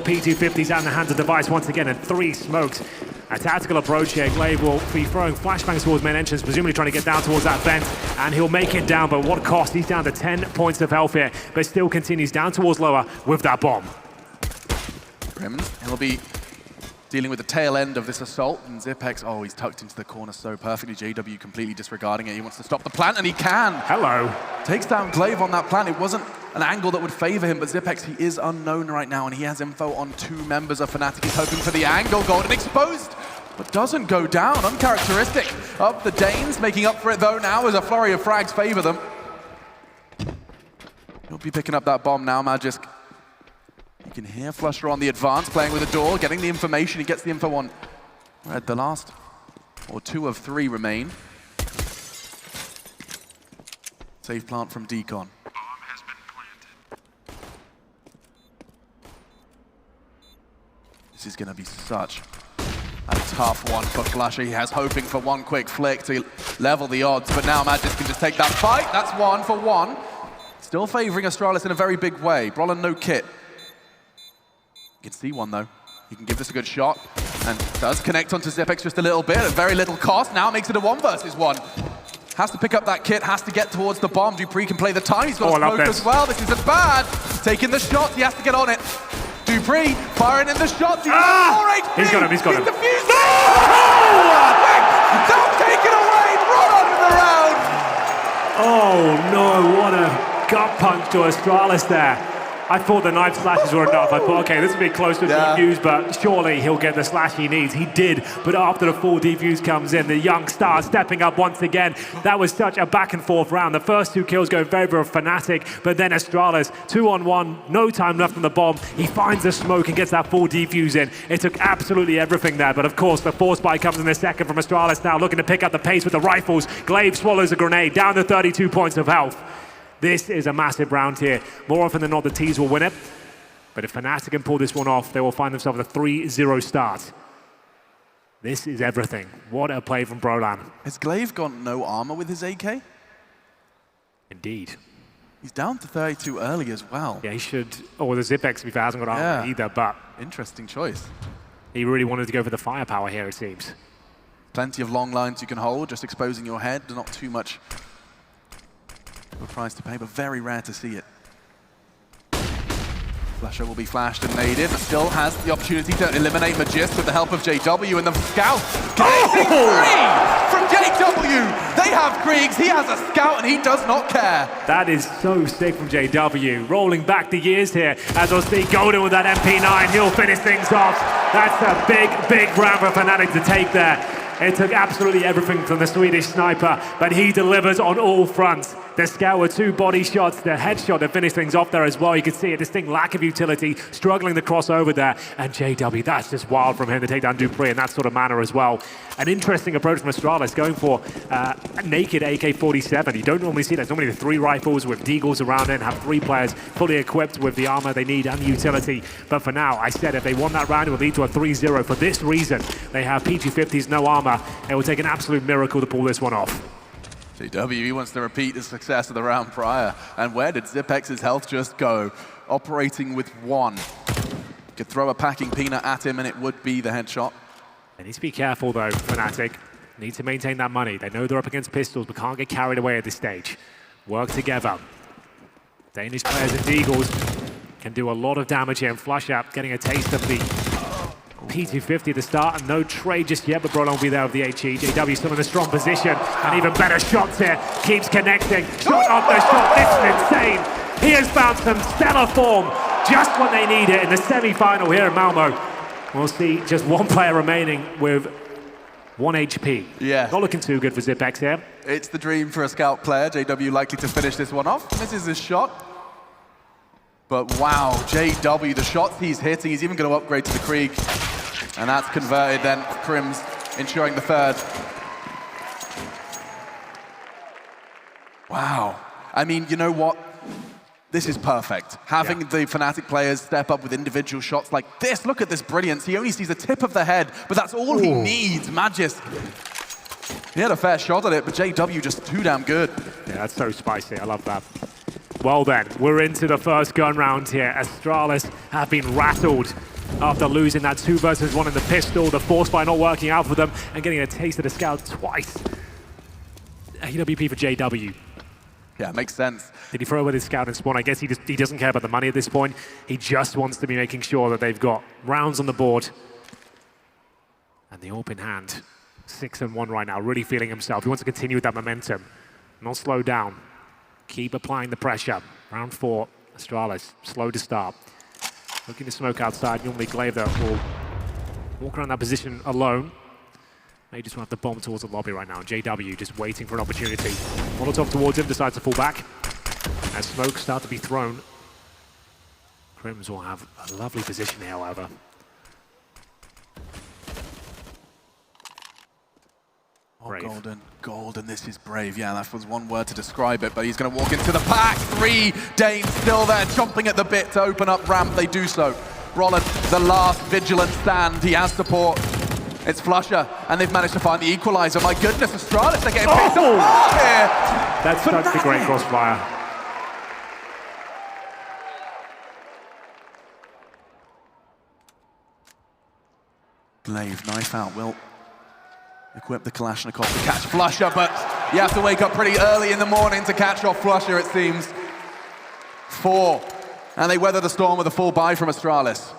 P250's out in the hands of Device once again, and 3 smokes. A tactical approach here. Glaive will be throwing flashbangs towards main entrance, presumably trying to get down towards that vent, and he'll make it down, but what cost? He's down to 10 points of health here, but still continues down towards lower with that bomb. KRIMZ, he'll be dealing with the tail end of this assault, and Zipex, oh, he's tucked into the corner so perfectly. JW completely disregarding it. He wants to stop the plant, and he can. Hello. Takes down Glaive on that plant. It wasn't an angle that would favor him, but Zipex, he is unknown right now, and he has info on 2 members of fnatic. He's hoping for the angle. Golden exposed, but doesn't go down. Uncharacteristic of the Danes. Making up for it, though, now as a flurry of frags favor them. He'll be picking up that bomb now, Magisk. You can hear flusha on the advance, playing with the door, getting the information. He gets the info on Red. The last, or 2 of 3 remain. Save plant from Decon. This is going to be such a tough one for flusha. He has hoping for one quick flick to level the odds, but now Magisk can just take that fight. That's 1 for 1. Still favoring Astralis in a very big way. Brollan no kit. You can see one though. He can give this a good shot, and does connect onto Zipex just a little bit at very little cost. Now makes it a 1 versus 1. Has to pick up that kit, has to get towards the bomb. dupreeh can play the time. He's got a smoke as well. This isn't bad. Taking the shot, he has to get on it. dupreeh firing in the shots. He's got him. He's got him. Defused. Don't take it away. Brollan in the round. Oh no! What a gut punch to Astralis there. I thought the knife slashes were enough. I thought, okay, this will be close to a defuse, but surely he'll get the slash he needs. He did, but after the full defuse comes in, the young star stepping up once again. That was such a back and forth round. The first 2 kills go very, very fnatic, but then Astralis, 2-on-1, no time left on the bomb. He finds the smoke and gets that full defuse in. It took absolutely everything there, but of course the force spike comes in the second from Astralis now, looking to pick up the pace with the rifles. Glaive swallows a grenade, down to 32 points of health. This is a massive round here. More often than not, the T's will win it. But if fnatic can pull this one off, they will find themselves with a 3-0 start. This is everything. What a play from Brollan. Has Glaive got no armor with his AK? Indeed. He's down to 32 early as well. Yeah, he should. Or the Zipex, to be fair, hasn't got armor either, but... Interesting choice. He really wanted to go for the firepower here, it seems. Plenty of long lines you can hold, just exposing your head. Not too much of a price to pay, but very rare to see it. flusha will be flashed and naded, but still has the opportunity to eliminate Magisk with the help of JW, and the scout getting free from JW. They have KRIMZ, he has a scout, and he does not care. That is so sick from JW. Rolling back the years here, as we'll see Golden with that MP9. He'll finish things off. That's a big, big round for fnatic to take there. It took absolutely everything from the Swedish sniper, but he delivers on all fronts. The scout with 2 body shots, the headshot to finish things off there as well. You can see a distinct lack of utility, struggling to cross over there. And JW, that's just wild from him to take down dupreeh in that sort of manner as well. An interesting approach from Astralis, going for a naked AK-47. You don't normally see that. It's normally the 3 rifles with deagles around it and have 3 players fully equipped with the armor they need and the utility. But for now, I said if they won that round, it would lead to a 3-0. For this reason, they have P250s, no armor. It will take an absolute miracle to pull this one off. JW, he wants to repeat the success of the round prior. And where did Zipex's health just go? Operating with 1. Could throw a packing peanut at him and it would be the headshot. They need to be careful though, fnatic. Need to maintain that money. They know they're up against pistols, but can't get carried away at this stage. Work together. Danish players and deagles can do a lot of damage here, and flusha getting a taste of the P250 at the start, and no trade just yet, but Brollan will be there with the HE. JW still in a strong position, and even better shots here. Keeps connecting, shot after shot. This is insane. He has found some stellar form just when they need it in the semi-final here in Malmo. We'll see just 1 player remaining with 1 HP. Yeah. Not looking too good for Zipex here. It's the dream for a scout player. JW likely to finish this one off. Misses his shot. But wow, JW, the shots he's hitting, he's even going to upgrade to the Krieg. And that's converted then, KRIMZ ensuring the 3rd. Wow. I mean, you know what? This is perfect. Having the fnatic players step up with individual shots like this. Look at this brilliance. He only sees the tip of the head, but that's all he needs. Magisk. He had a fair shot at it, but JW just too damn good. Yeah, that's so spicy. I love that. Well then, we're into the first gun round here. Astralis have been rattled after losing that 2 versus 1 in the pistol, the force fire not working out for them, and getting a taste of the scout twice. AWP for JW. Yeah, makes sense. Did he throw with his scout and spawn? I guess he doesn't care about the money at this point. He just wants to be making sure that they've got rounds on the board. And the AWP in hand, 6-1 right now, really feeling himself. He wants to continue with that momentum, not slow down. Keep applying the pressure. Round 4, Astralis, slow to start. Looking to smoke outside. Normally Glaive though will walk around that position alone. They just want to bomb towards the lobby right now. JW just waiting for an opportunity. Molotov towards him, decides to fall back. As smokes start to be thrown, KRIMZ will have a lovely position here, however. Oh, golden, this is brave. Yeah, that was one word to describe it, but he's going to walk into the pack. 3 Danes still there, chomping at the bit to open up ramp. They do so. Brollan, the last vigilant stand. He has support. It's flusha, and they've managed to find the equalizer. My goodness, Astralis, they're getting picked apart here. That's such a great crossfire. Glaive, knife out, will equip the Kalashnikov to catch flusha, but you have to wake up pretty early in the morning to catch off flusha, it seems. 4, and they weather the storm with a full buy from Astralis.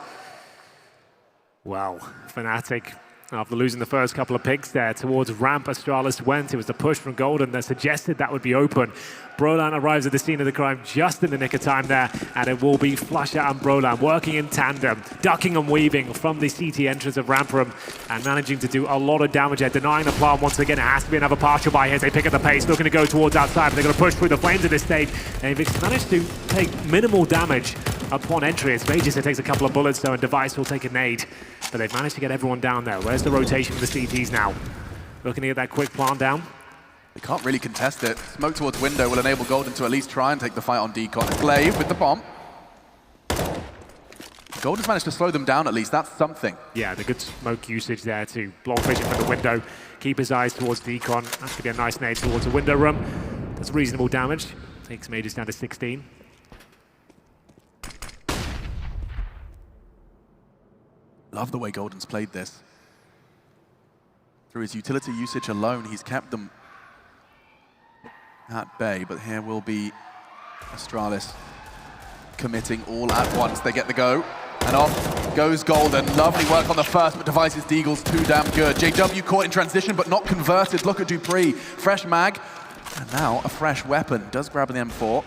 Wow, fnatic. After losing the first couple of picks there towards ramp, Astralis went. It was the push from Golden that suggested that would be open. Brollan arrives at the scene of the crime just in the nick of time there, and it will be flusha and Brollan working in tandem, ducking and weaving from the CT entrance of ramp room, and managing to do a lot of damage there, denying the plant once again. It has to be another partial buy here as they pick up the pace, looking to go towards outside, but they're going to push through the flames at this stage. They've managed to take minimal damage upon entry. It's Magisk takes a couple of bullets though, and Device will take a nade. But they've managed to get everyone down there. Where's the rotation for the CTs now? Looking to get that quick plant down. They can't really contest it. Smoke towards window will enable Golden to at least try and take the fight on Decon. Glaive with the bomb. Golden's managed to slow them down at least. That's something. Yeah, the good smoke usage there to block vision from the window. Keep his eyes towards Decon. That could be a nice nade towards the window room. That's reasonable damage. Takes Magisk down to 16. Love the way Golden's played this. Through his utility usage alone, he's kept them at bay, but here will be Astralis committing all at once. They get the go, and off goes Golden. Lovely work on the first, but Device's Deagle's too damn good. JW caught in transition, but not converted. Look at dupreeh. Fresh mag, and now a fresh weapon. Does grab the M4.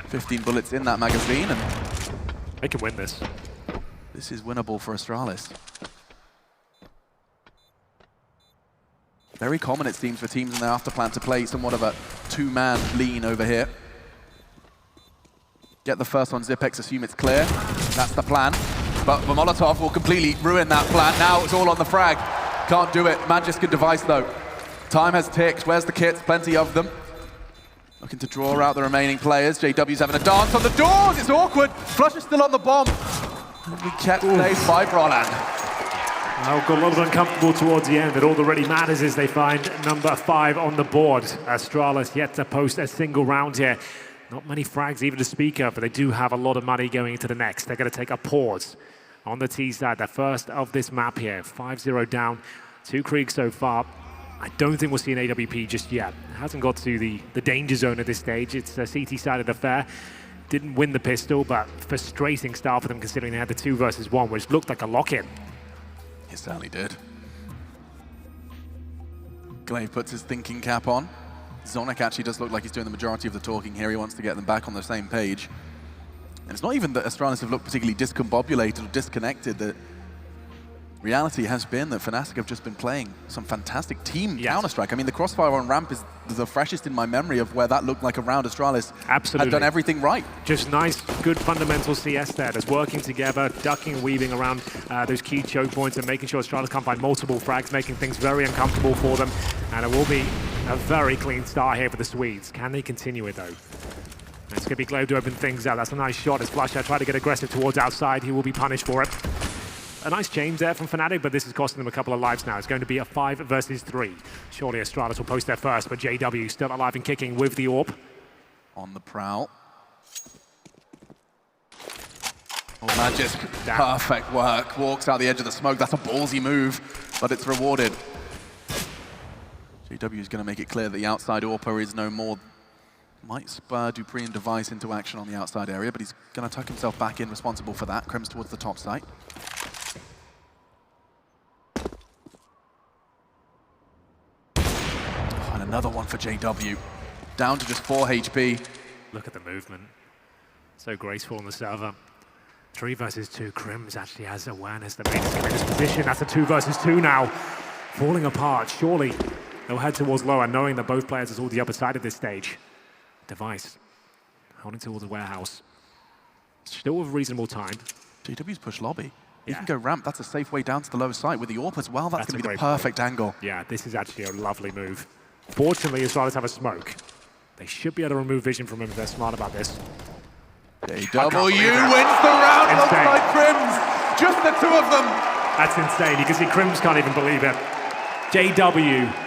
15 bullets in that magazine, and they can win this. This is winnable for Astralis. Very common, it seems, for teams in their afterplan to play somewhat of a 2-man lean over here. Get the first on Zipex, assume it's clear. That's the plan. But the Molotov will completely ruin that plan. Now it's all on the frag. Can't do it. Magisk and Device, though. Time has ticked. Where's the kits? Plenty of them. Looking to draw out the remaining players. JW's having a dance on the doors. It's awkward. flusha's still on the bomb. And we kept placed by Brollan. Well, got a little uncomfortable towards the end, but all that really matters is they find number 5 on the board. Astralis yet to post a single round here. Not many frags even to speak of, but they do have a lot of money going into the next. They're going to take a pause on the T side. The first of this map here. 5-0 down, 2 Krieg so far. I don't think we'll see an AWP just yet. It hasn't got to the danger zone at this stage. It's a CT-sided affair. Didn't win the pistol, but frustrating start for them considering they had the 2 versus 1, which looked like a lock-in. It certainly did. Glaive puts his thinking cap on. Zonik actually does look like he's doing the majority of the talking here. He wants to get them back on the same page. And it's not even that Astralis have looked particularly discombobulated or disconnected. The reality has been that fnatic have just been playing some fantastic team Counter-Strike. I mean, the crossfire on ramp is the freshest in my memory of where that looked like a round Astralis had done everything right. Just nice, good fundamental CS there. There's working together, ducking and weaving around those key choke points and making sure Astralis can't find multiple frags, making things very uncomfortable for them. And it will be a very clean start here for the Swedes. Can they continue it, though? It's going to be Glaive to open things out. That's a nice shot as flusha tried to get aggressive towards outside. He will be punished for it. A nice change there from fnatic, but this is costing them a couple of lives now. It's going to be a 5 versus 3. Surely Astralis will post there first, but JW still alive and kicking with the AWP. On the prowl. Oh, Magisk, perfect work. Walks out the edge of the smoke. That's a ballsy move, but it's rewarded. JW is going to make it clear that the outside AWPer is no more. Might spur dupreeh and Device into action on the outside area, but he's going to tuck himself back in, responsible for that. KRIMZ towards the top site. Oh, and another one for JW. Down to just 4 HP. Look at the movement. So graceful on the server. 3 versus 2. KRIMZ actually has awareness that makes him in this position. That's a 2 versus 2 now. Falling apart. Surely they'll head towards lower, knowing that both players are towards the upper side of this stage. Device holding towards the warehouse. Still with reasonable time. JW's push lobby. He can go ramp. That's a safe way down to the lower side. With the AWP as well, that's going to be the perfect angle. Yeah, this is actually a lovely move. Fortunately, Astralis have a smoke. They should be able to remove vision from him if they're smart about this. JW wins the round alongside KRIMZ. Just the 2 of them. That's insane. You can see KRIMZ can't even believe it. JW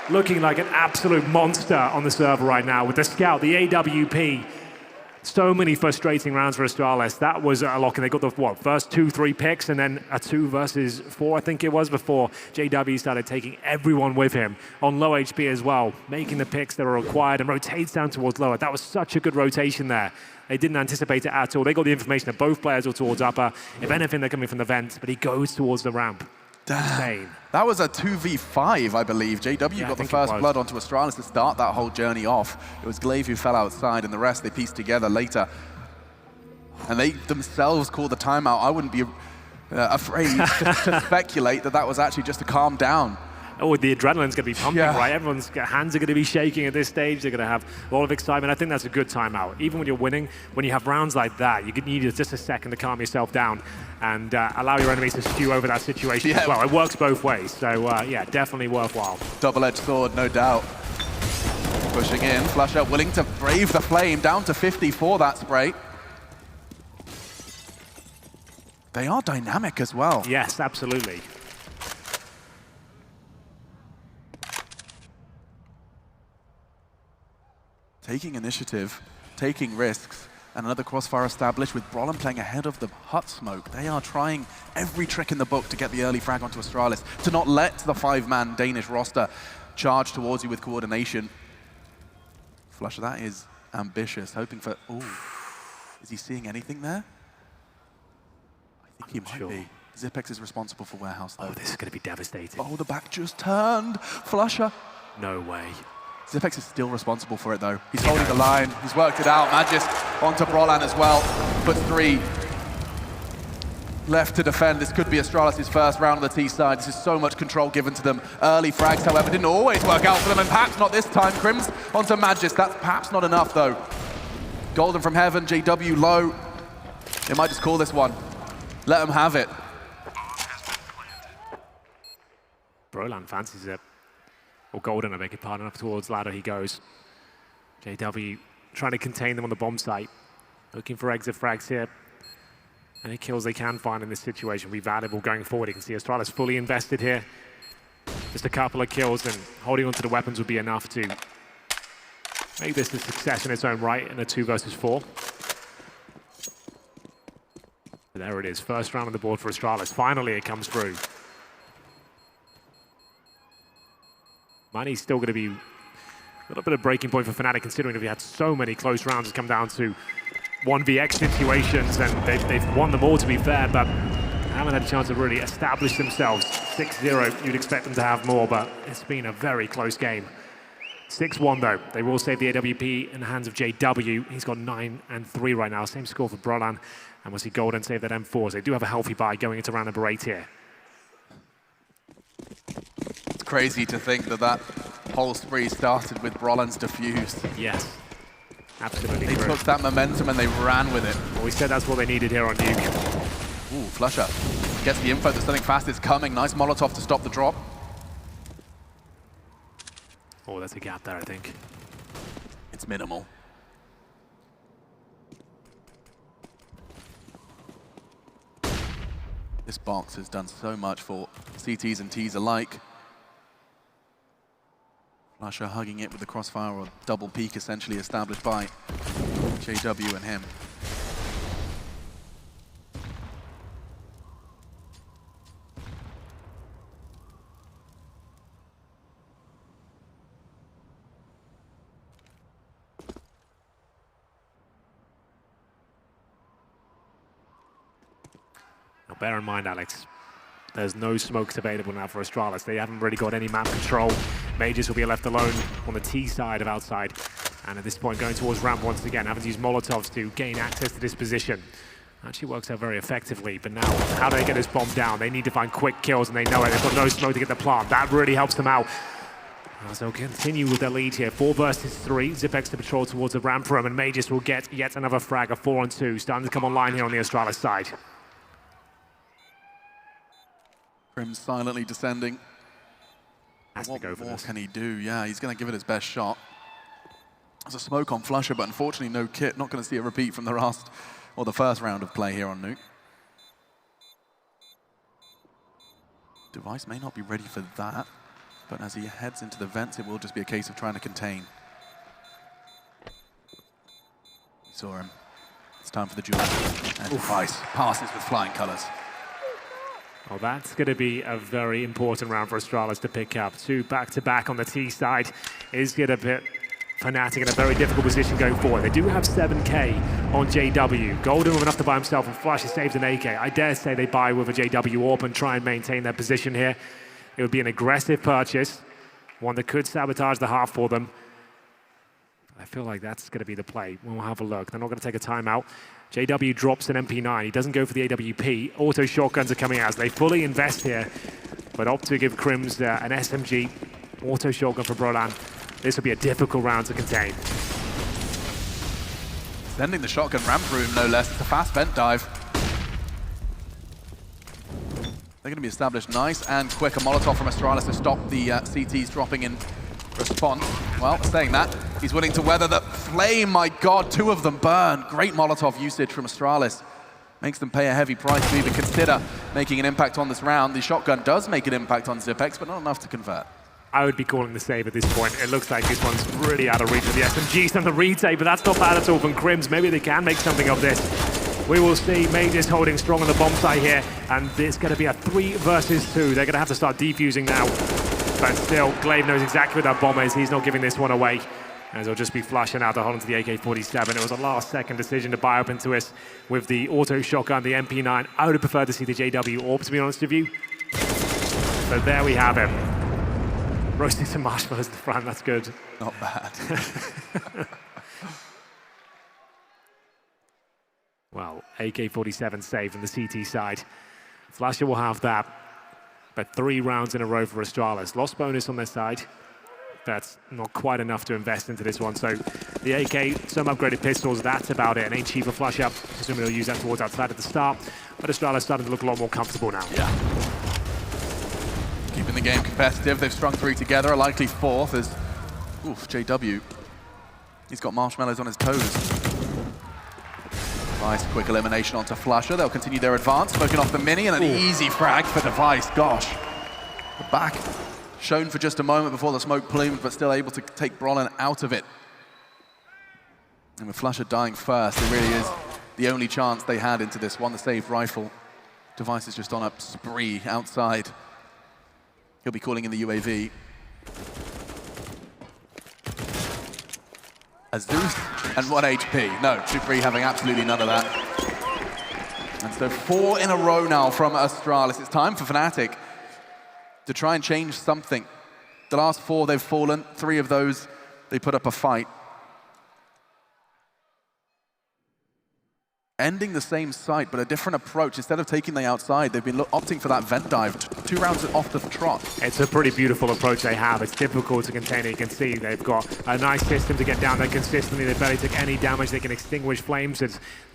looking like an absolute monster on the server right now with the scout, the AWP. So many frustrating rounds for Astralis. That was a lock, and they got the first 2-3 picks, and then a 2 versus 4, I think it was, before JW started taking everyone with him on low HP as well, making the picks that were required and rotates down towards lower. That was such a good rotation there. They didn't anticipate it at all. They got the information that both players were towards upper. If anything, they're coming from the vent, but he goes towards the ramp. Insane. That was a 2v5, I believe. JW got the first blood onto Astralis to start that whole journey off. It was Glaive who fell outside, and the rest they pieced together later. And they themselves called the timeout. I wouldn't be afraid to speculate that that was actually just to calm down. Oh, the adrenaline's going to be pumping, right? Everyone's hands are going to be shaking at this stage. They're going to have a lot of excitement. I think that's a good timeout. Even when you're winning, when you have rounds like that, you need just a second to calm yourself down and allow your enemies to stew over that situation as well. It works both ways. So, yeah, definitely worthwhile. Double-edged sword, no doubt. Pushing in. flusha willing to brave the flame. Down to 50 for that spray. They are dynamic as well. Yes, absolutely. Taking initiative, taking risks, and another crossfire established with Brollan playing ahead of the hut smoke. They are trying every trick in the book to get the early frag onto Astralis, to not let the 5-man Danish roster charge towards you with coordination. flusha, that is ambitious, hoping for, is he seeing anything there? I think he might be. Zipex is responsible for warehouse though. Oh, this is going to be devastating. Oh, the back just turned. flusha. No way. Zipex is still responsible for it though. He's holding the line, he's worked it out. Magisk onto Brollan as well. Puts 3 left to defend. This could be Astralis' first round on the T side. This is so much control given to them. Early frags, however, didn't always work out for them, and perhaps not this time. KRIMZ onto Magisk. That's perhaps not enough though. Golden from heaven, JW low. They might just call this one. Let them have it. Brollan fancies it. Or Golden, I beg your pardon, up towards ladder he goes. JW trying to contain them on the bomb site. Looking for exit frags here. Any kills they can find in this situation will be valuable going forward. You can see Astralis fully invested here. Just a couple of kills and holding onto the weapons would be enough to make this a success in its own right in a 2 versus 4. There it is, first round on the board for Astralis. Finally it comes through. Money's still going to be a little bit of breaking point for fnatic, considering we had so many close rounds that come down to 1vx situations, and they've won them all, to be fair, but haven't had a chance to really establish themselves. 6-0, you'd expect them to have more, but it's been a very close game. 6-1 though. They will save the AWP in the hands of JW. He's got 9-3 right now. Same score for Brollan. And we'll see Golden save that M4. So they do have a healthy buy going into round number 8 here. It's crazy to think that that whole spree started with Brollan's defuse. Yes, absolutely. They took that momentum and they ran with it. Well, we said that's what they needed here on Nuke. Ooh, flusha gets the info that something fast is coming. Nice Molotov to stop the drop. Oh, there's a gap there, I think. It's minimal. This box has done so much for CTs and Ts alike. flusha hugging it with the crossfire, or double peek essentially established by JW and him. Now bear in mind, Alex, there's no smokes available now for Astralis. They haven't really got any map control. Magisk will be left alone on the T side of outside. And at this point, going towards ramp once again, having to use Molotovs to gain access to this position. Actually works out very effectively, but now, how do they get this bomb down? They need to find quick kills, and they know it. They've got no smoke to get the plant. That really helps them out. As they'll continue with their lead here. 4 versus 3. Zipex to patrol towards the ramp room, and Magisk will get yet another frag of 4 on 2. Starting to come online here on the Astralis side. KRIMZ silently descending. Has to go for What this. can he do? Yeah, he's going to give it his best shot. There's a smoke on flusha, but unfortunately no kit. Not going to see a repeat from the first round of play here on Nuke. Device may not be ready for that, but as he heads into the vents, it will just be a case of trying to contain. We saw him. It's time for the duel. And Device passes with flying colors. Well, that's going to be a very important round for Astralis to pick up. 2 back-to-back on the T side is going to put fnatic in a very difficult position going forward. They do have 7k on JW. Golden with enough to buy himself, and flusha saved an AK. I dare say they buy with a JW AWP and try and maintain their position here. It would be an aggressive purchase, one that could sabotage the half for them. I feel like that's going to be the play. We'll have a look. They're not going to take a timeout. JW drops an MP9. He doesn't go for the AWP. Auto shotguns are coming out as they fully invest here, but opt to give KRIMZ an SMG. Auto shotgun for Brollan. This will be a difficult round to contain. Sending the shotgun ramp room, no less. It's a fast vent dive. They're going to be established nice and quick. A Molotov from Astralis to stop the CTs dropping in response. Well, saying that, he's willing to weather the flame. My God, 2 of them burn. Great Molotov usage from Astralis. Makes them pay a heavy price to even consider making an impact on this round. The shotgun does make an impact on Zipex, but not enough to convert. I would be calling the save at this point. It looks like this one's really out of reach of the SMGs and the retake, but that's not bad at all from KRIMZ. Maybe they can make something of this. We will see. Magisk holding strong on the bomb site here, and it's going to be a 3 versus 2. They're going to have to start defusing now. But still, Glaive knows exactly what that bomb is. He's not giving this one away, as he'll just be flashing out to hold onto the AK-47. It was a last-second decision to buy up into us with the auto shotgun, the MP9. I would have preferred to see the JW AWP, to be honest with you. So there we have it. Roasting some marshmallows at the front, that's good. Not bad. Well, AK-47 saved on the CT side. flusha will have that, but 3 rounds in a row for Astralis. Lost bonus on their side. That's not quite enough to invest into this one. So the AK, some upgraded pistols, that's about it. An 8 cheaper flusha. Presumably they'll use that towards outside at the start, but Astralis starting to look a lot more comfortable now. Yeah. Keeping the game competitive. They've strung 3 together. A likely 4th is JW. He's got marshmallows on his toes. Nice quick elimination onto flusha. They'll continue their advance, smoking off the mini, and an easy frag for Device. Gosh. The back shown for just a moment before the smoke plumed, but still able to take Brollan out of it. And with flusha dying first, it really is the only chance they had into this one. The saved rifle. Device is just on a spree outside. He'll be calling in the UAV. A Zeus and 1 HP. No, dupreeh having absolutely none of that. And so 4 in a row now from Astralis. It's time for fnatic to try and change something. The last 4 they've fallen. 3 of those they put up a fight. Ending the same site, but a different approach. Instead of taking the outside, they've been opting for that vent dive. 2 rounds off the trot. It's a pretty beautiful approach they have. It's difficult to contain it. You can see they've got a nice system to get down there consistently. They barely took any damage. They can extinguish flames.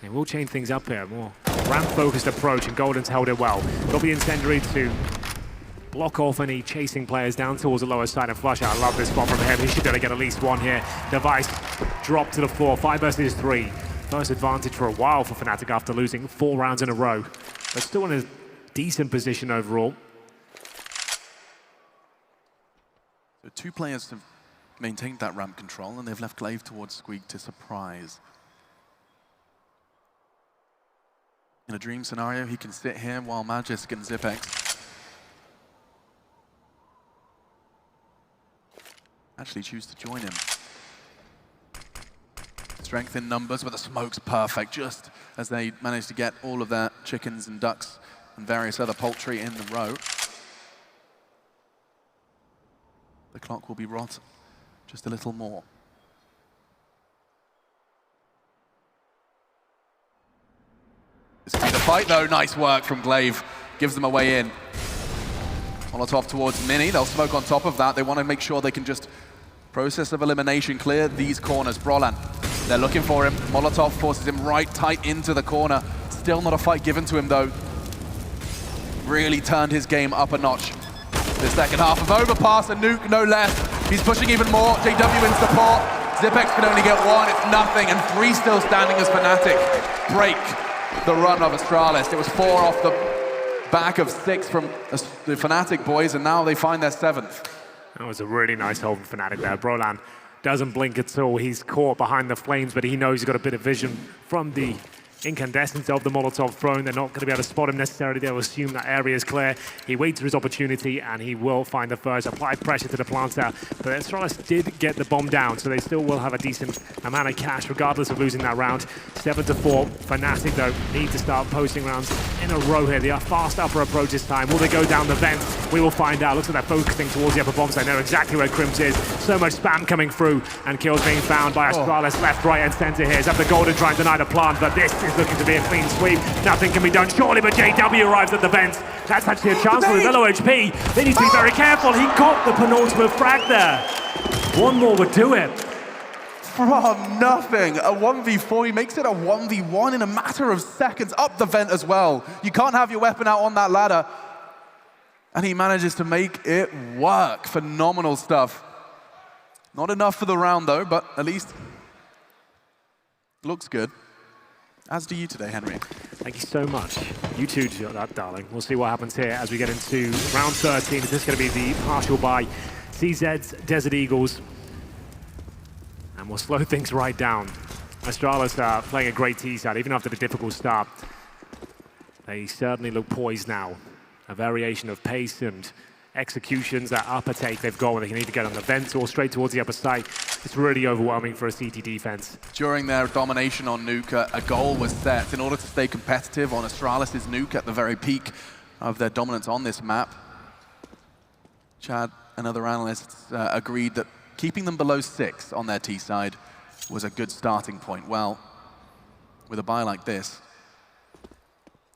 They will change things up here. More ramp-focused approach, and Golden's held it well. Got the incendiary to block off any chasing players down towards the lower side, and flusha. I love this bomb from him. He should be able to get at least 1 here. Device dropped to the floor. 5 versus 3. First advantage for a while for fnatic after losing 4 rounds in a row. But still in a decent position overall. So 2 players have maintained that ramp control, and they've left Glaive towards Squeak to surprise. In a dream scenario, he can sit here while Magisk and Zipex actually choose to join him. Strength in numbers, but the smoke's perfect, just as they manage to get all of their chickens and ducks and various other poultry in the row. The clock will be rot just a little more. This could be the fight though. Nice work from Glaive. Gives them a way in. Molotov towards Mini. They'll smoke on top of that. They want to make sure they can just process of elimination, clear these corners. Brollan, they're looking for him. Molotov forces him right tight into the corner. Still not a fight given to him though. Really turned his game up a notch. The second half of Overpass, and Nuke no less. He's pushing even more. JW in support. Zipex can only get one. It's nothing, and 3 still standing as fnatic break the run of Astralis. It was 4 off the back of 6 from the fnatic boys, and now they find their 7th. That was a really nice hold from fnatic there. Brollan doesn't blink at all. He's caught behind the flames, but he knows he's got a bit of vision from the incandescence of the Molotov thrown. They're not going to be able to spot him necessarily. They'll assume that area is clear. He waits for his opportunity, and he will find the first. Apply pressure to the planter. But Astralis did get the bomb down, so they still will have a decent amount of cash, regardless of losing that round. 7-4. fnatic, though, need to start posting rounds in a row here. They are fast upper approach this time. Will they go down the vent? We will find out. Looks like they're focusing towards the upper bombs. They know exactly where KRIMZ is. So much spam coming through, and kills being found by Astralis left, right, and center here. It's up to Golden trying to deny the plant, but this is looking to be a clean sweep. Nothing can be done, surely, but JW arrives at the vent. That's actually a chance for his low HP. They need to be very careful. He got the penultimate frag there. One more would do it. From nothing, a 1v4, he makes it a 1v1 in a matter of seconds, up the vent as well. You can't have your weapon out on that ladder. And he manages to make it work. Phenomenal stuff. Not enough for the round though, but at least looks good. As do you today, Henry. Thank you so much. You too, darling. We'll see what happens here as we get into round 13. Is this going to be the partial by CZ's Desert Eagles? And we'll slow things right down. Astralis are playing a great T-side, even after the difficult start. They certainly look poised now. A variation of pace and executions, that upper take they've got where they can either get on the vent or straight towards the upper side. It's really overwhelming for a CT defense. During their domination on Nuke, a goal was set in order to stay competitive on Astralis' Nuke at the very peak of their dominance on this map. Chad and other analysts agreed that keeping them below 6 on their T side was a good starting point. Well, with a buy like this, it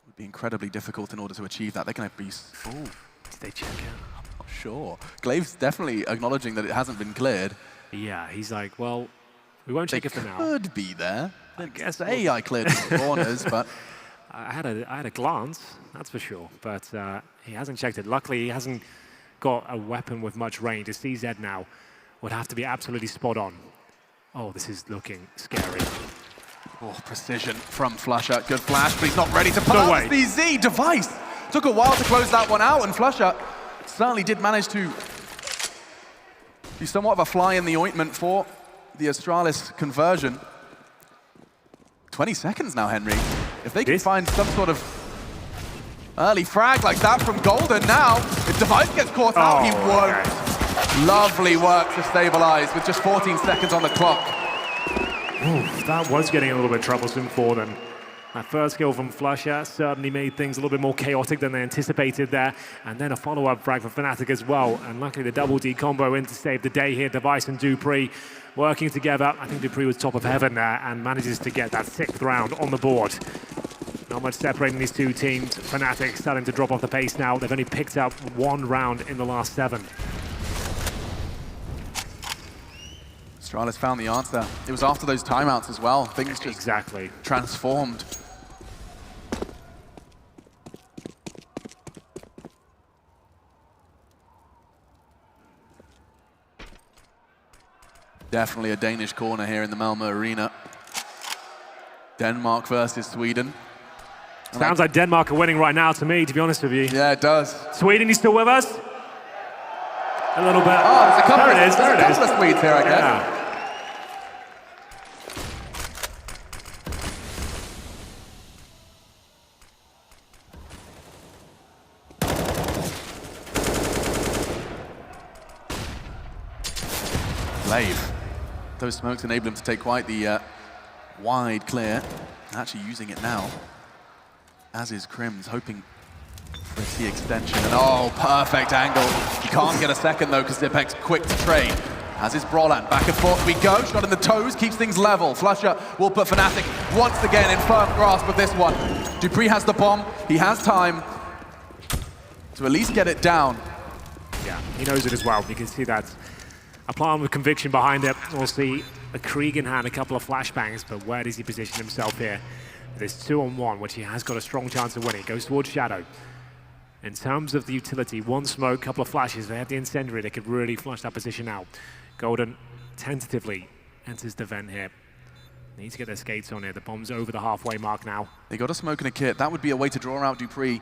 would be incredibly difficult in order to achieve that. They're going to be... Ooh. Did they check out? I'm not sure. Glaive's definitely acknowledging that it hasn't been cleared. Yeah, he's like, well, we won't check it for now. They could be there. I guess I cleared the corners, but... I had a glance, that's for sure, but he hasn't checked it. Luckily, he hasn't got a weapon with much range. His CZ now would have to be absolutely spot on. Oh, this is looking scary. Oh, precision from flusha. Good flash, but he's not ready to pull out the CZ device. Took a while to close that one out, and flusha certainly did manage to be somewhat of a fly in the ointment for the Astralis conversion. 20 seconds now, Henry. If they can find some sort of early frag like that from Golden now, if Device gets caught out, he won't. Okay. Lovely work to stabilize with just 14 seconds on the clock. Oof, that was getting a little bit troublesome for them. That first kill from flusha certainly made things a little bit more chaotic than they anticipated there. And then a follow-up frag from fnatic as well. And luckily the double D combo in to save the day here. Device and dupreeh working together. I think dupreeh was top of heaven there and manages to get that 6th round on the board. Not much separating these two teams. fnatic starting to drop off the pace now. They've only picked up 1 round in the last 7. Astralis found the answer. It was after those timeouts as well. Things just transformed. Definitely a Danish corner here in the Malmö Arena. Denmark versus Sweden. Sounds like Denmark are winning right now to me, to be honest with you. Yeah, it does. Sweden, you still with us? A little bit. Oh, there's a couple, there it is. There's a couple of Swedes here, I guess. Yeah. Glaive. Those smokes enable him to take quite the wide clear. Actually using it now, as is KRIMZ, hoping Pretty extension, and oh, perfect angle. You can't get a second though, because Zipek's quick to trade. As is Brollan, back and forth we go, shot in the toes, keeps things level. flusha will put fnatic once again in firm grasp of this one. dupreeh has the bomb, he has time to at least get it down. Yeah, he knows it as well. You can see that a plan with conviction behind it. We'll see a Krieg in hand, a couple of flashbangs, but where does he position himself here? This 2-on-1, which he has got a strong chance of winning. Goes towards Shadow. In terms of the utility, one smoke, couple of flashes. They have the incendiary. They could really flush that position out. Golden tentatively enters the vent here. Need to get their skates on here. The bomb's over the halfway mark now. They got a smoke and a kit. That would be a way to draw out dupreeh.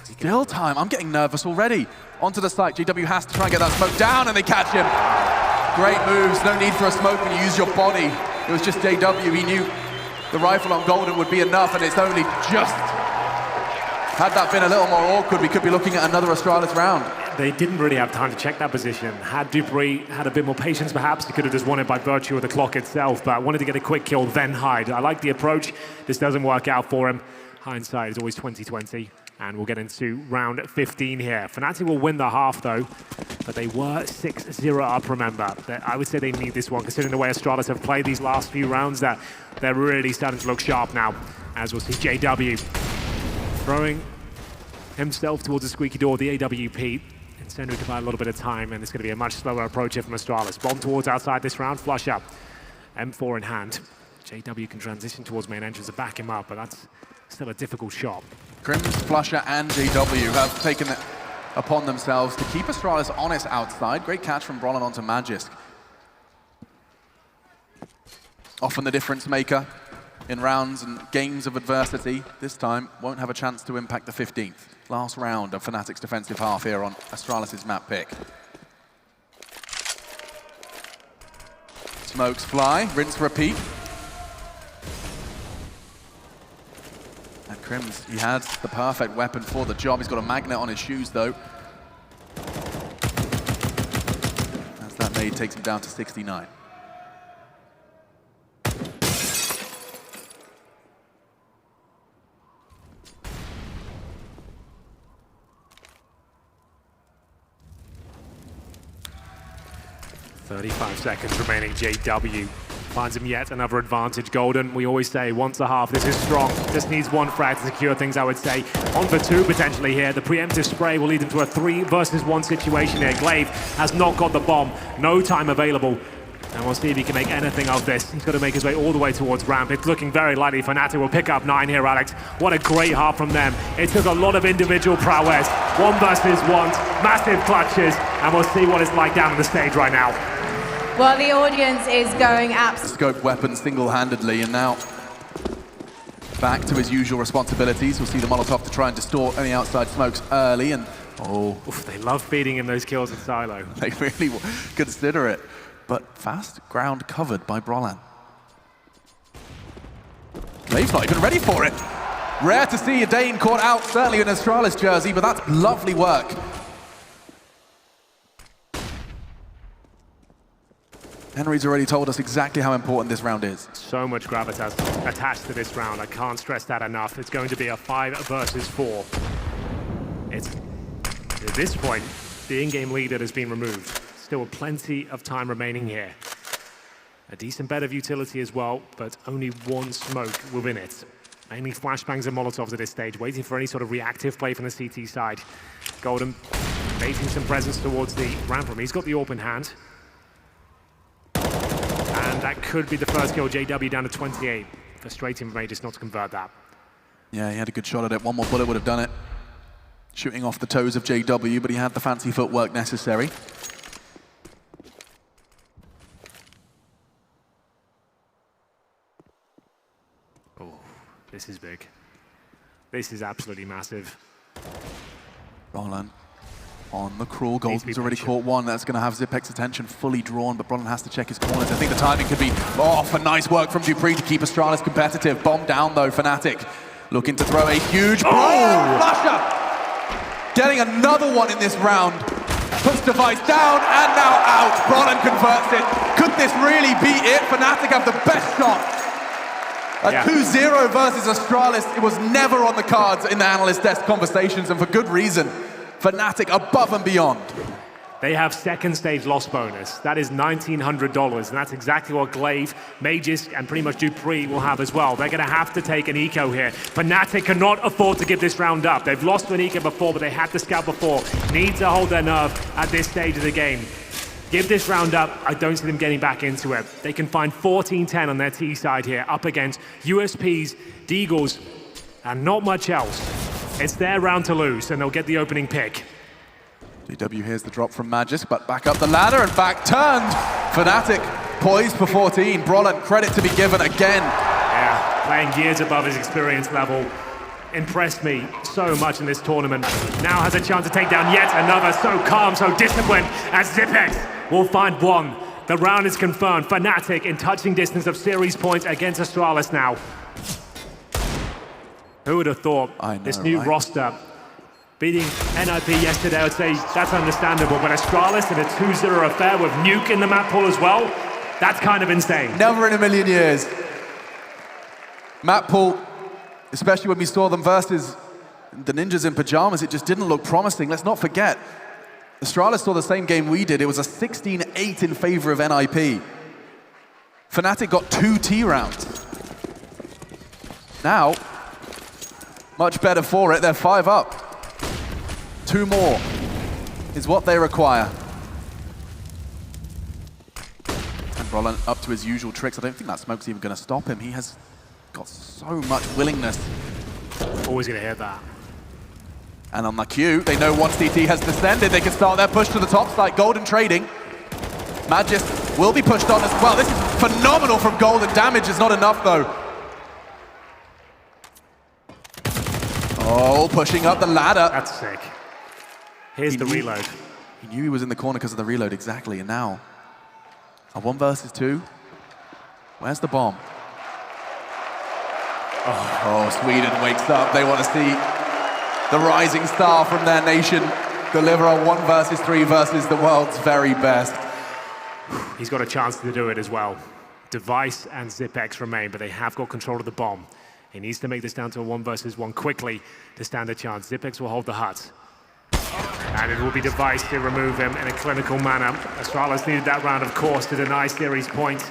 Still time. I'm getting nervous already. Onto the site. JW has to try and get that smoke down, and they catch him. Great moves. No need for a smoke when you use your body. It was just JW. He knew the rifle on Golden would be enough, and it's only just... Had that been a little more awkward, we could be looking at another Astralis round. They didn't really have time to check that position. Had dupreeh had a bit more patience, perhaps, he could have just won it by virtue of the clock itself, but wanted to get a quick kill, then hide. I like the approach. This doesn't work out for him. Hindsight is always 20/20, and we'll get into round 15 here. fnatic will win the half, though, but they were 6-0 up, remember. I would say they need this one, considering the way Astralis have played these last few rounds, that they're really starting to look sharp now, as we'll see JW throwing himself towards the squeaky door, the AWP. Incendiary to buy a little bit of time, and it's going to be a much slower approach here from Astralis. Bomb towards outside this round, flusha. M4 in hand. JW can transition towards main entrance to back him up, but that's still a difficult shot. KRIMZ, flusha, and JW have taken it upon themselves to keep Astralis honest outside. Great catch from Brollan onto Magisk. Often the difference maker in rounds and games of adversity. This time won't have a chance to impact the 15th. Last round of fnatic's defensive half here on Astralis' map pick. Smokes fly, rinse, repeat. And KRIMZ, he had the perfect weapon for the job. He's got a magnet on his shoes, though. As that nade takes him down to 69. .35 seconds remaining. JW finds him yet another advantage. Golden, we always say, once a half, this is strong. Just needs one frag to secure things, I would say. On for two, potentially, here. The preemptive spray will lead him to a 3-versus-1 situation here. Glaive has not got the bomb. No time available. And we'll see if he can make anything of this. He's got to make his way all the way towards ramp. It's looking very likely fnatic will pick up 9 here, Alex. What a great half from them. It took a lot of individual prowess. 1 versus 1, massive clutches, and we'll see what it's like down on the stage right now. Well, the audience is going absolutely... Scope weapon single-handedly, and now back to his usual responsibilities. We'll see the Molotov to try and distort any outside smokes early, and Oof, they love feeding him those kills in silo. They really consider it. But fast ground covered by Brollan. Glaive's not even ready for it. Rare to see a Dane caught out, certainly in Astralis jersey, but that's lovely work. Henry's already told us exactly how important this round is. So much gravitas attached to this round. I can't stress that enough. It's going to be a 5-versus-4. It's, at this point, the in-game leader has been removed. Still plenty of time remaining here. A decent bit of utility as well, but only one smoke within it. Mainly flashbangs and molotovs at this stage, waiting for any sort of reactive play from the CT side. Golden baiting some presence towards the ramp room. He's got the AWP in hand. And that could be the first kill. JW down to 28. Frustrating for Magisk not to convert that. Yeah, he had a good shot at it. One more bullet would have done it. Shooting off the toes of JW, but he had the fancy footwork necessary. Oh, this is big. This is absolutely massive. Brollan on the crawl. Golden's already caught one. That's going to have Zipek's attention fully drawn, but Brollan has to check his corners. I think the timing could be off. A nice work from dupreeh to keep Astralis competitive. Bomb down, though, fnatic. Looking to throw a huge... Oh! flusha! Getting another one in this round. Puts device down and now out. Brollan converts it. Could this really be it? fnatic have the best shot A 2-0 versus Astralis, it was never on the cards in the analyst desk conversations, and for good reason. fnatic above and beyond. They have second stage loss bonus. That is $1,900, and that's exactly what Glaive, Magisk, and pretty much dupreeh will have as well. They're going to have to take an eco here. fnatic cannot afford to give this round up. They've lost to an eco before, but they had the scout before. Need to hold their nerve at this stage of the game. Give this round up, I don't see them getting back into it. They can find 14-10 on their T side here, up against USPs, Deagles, and not much else. It's their round to lose, and they'll get the opening pick. JW hears the drop from Magisk, but back up the ladder and back turned. fnatic poised for 14. Brollan, credit to be given again. Yeah, playing years above his experience level. Impressed me so much in this tournament. Now has a chance to take down yet another. So calm, so disciplined, as Zipex will find one. The round is confirmed. fnatic in touching distance of series points against Astralis now. Who would have thought this new roster beating NIP yesterday? I would say that's understandable, but Astralis in a 2-0 affair with Nuke in the map pool as well, that's kind of insane. Never in a million years. Map pool, especially when we saw them versus the Ninjas in pajamas, it just didn't look promising. Let's not forget, Astralis saw the same game we did. It was a 16-8 in favor of NIP. fnatic got 2 T rounds. Now, much better for it, they're 5 up. 2 more is what they require. And Brollan up to his usual tricks. I don't think that smoke's even going to stop him. He has got so much willingness. Always going to hit that. And on the queue, they know once DT has descended, they can start their push to the top side. Golden trading. Magisk will be pushed on as well. This is phenomenal from Golden. Damage is not enough though. Oh, pushing up the ladder. That's sick. Here's the reload. He knew he was in the corner because of the reload, exactly. And now, a 1 versus 2. Where's the bomb? Oh, Sweden wakes up. They want to see the rising star from their nation deliver a 1 versus 3 versus the world's very best. He's got a chance to do it as well. Device and Zipex remain, but they have got control of the bomb. He needs to make this down to a 1 versus 1 quickly to stand a chance. Zipex will hold the hut. And it will be Device to remove him in a clinical manner. Astralis needed that round, of course, to deny series points.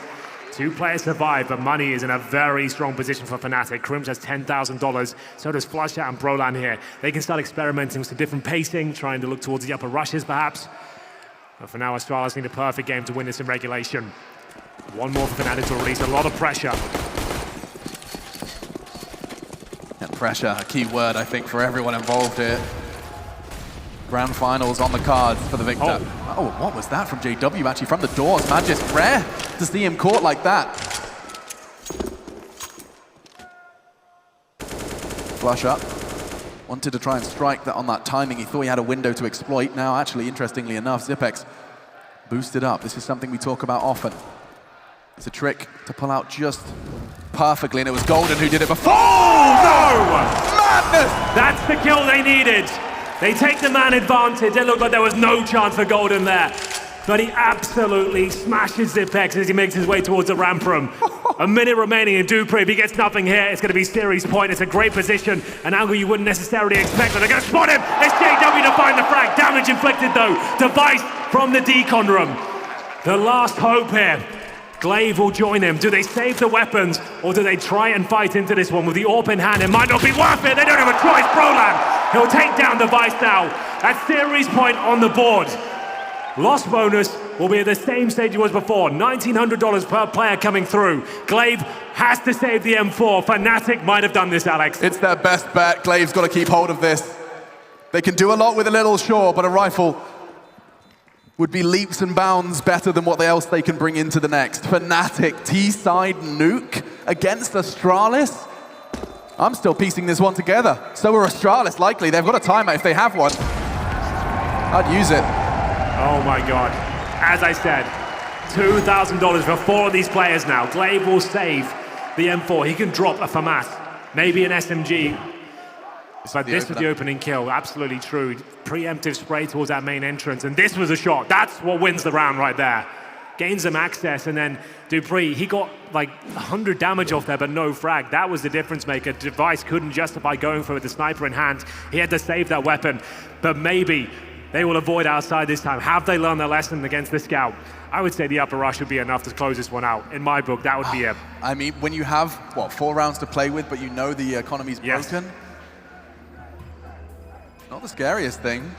2 players survive, but money is in a very strong position for fnatic. KRIMZ has $10,000, so does flusha and Brollan here. They can start experimenting with some different pacing, trying to look towards the upper rushes, perhaps. But for now, Astralis need a perfect game to win this in regulation. 1 more for fnatic to release a lot of pressure. And pressure, a key word, I think, for everyone involved here. Grand finals on the cards for the victor. Oh, what was that from JW, actually, from the doors? Magisk, rare to see him caught like that. Flush up. Wanted to try and strike that on that timing. He thought he had a window to exploit. Now, actually, interestingly enough, Zipex boosted up. This is something we talk about often. It's a trick to pull out just perfectly, and it was Golden who did it before. Oh, no! Madness! That's the kill they needed. They take the man advantage. It looked like there was no chance for Golden there. But he absolutely smashes Zipex as he makes his way towards the ramp room. A minute remaining in dupreeh. If he gets nothing here, it's going to be series point. It's a great position, an angle you wouldn't necessarily expect, but they're going to spot him. It's JW to find the frag. Damage inflicted though. Device from the decon room. The last hope here. Glaive will join him. Do they save the weapons, or do they try and fight into this one with the AWP in hand? It might not be worth it. They don't have a choice. Brollan, he'll take down Device now. At series point on the board. Loss bonus will be at the same stage it was before. $1,900 per player coming through. Glaive has to save the M4. fnatic might have done this, Alex. It's their best bet. Glaive's got to keep hold of this. They can do a lot with a little, sure, but a rifle would be leaps and bounds better than what else they can bring into the next. fnatic, T-side Nuke against Astralis. I'm still piecing this one together. So are Astralis, likely. They've got a timeout if they have one. I'd use it. Oh my God. As I said, $2,000 for 4 of these players now. Glaive will save the M4. He can drop a FAMAS, maybe an SMG. But this was the opening kill, absolutely true. Preemptive spray towards that main entrance, and this was a shot. That's what wins the round right there. gains them access, and then dupreeh, he got like 100 damage off there, but no frag. That was the difference maker. Device couldn't justify going for it with the sniper in hand. He had to save that weapon, but maybe they will avoid outside this time. Have they learned their lesson against the scout? I would say the upper rush would be enough to close this one out. In my book, that would be it. I mean, when you have, what, 4 rounds to play with, but you know the economy's broken? Not the scariest thing.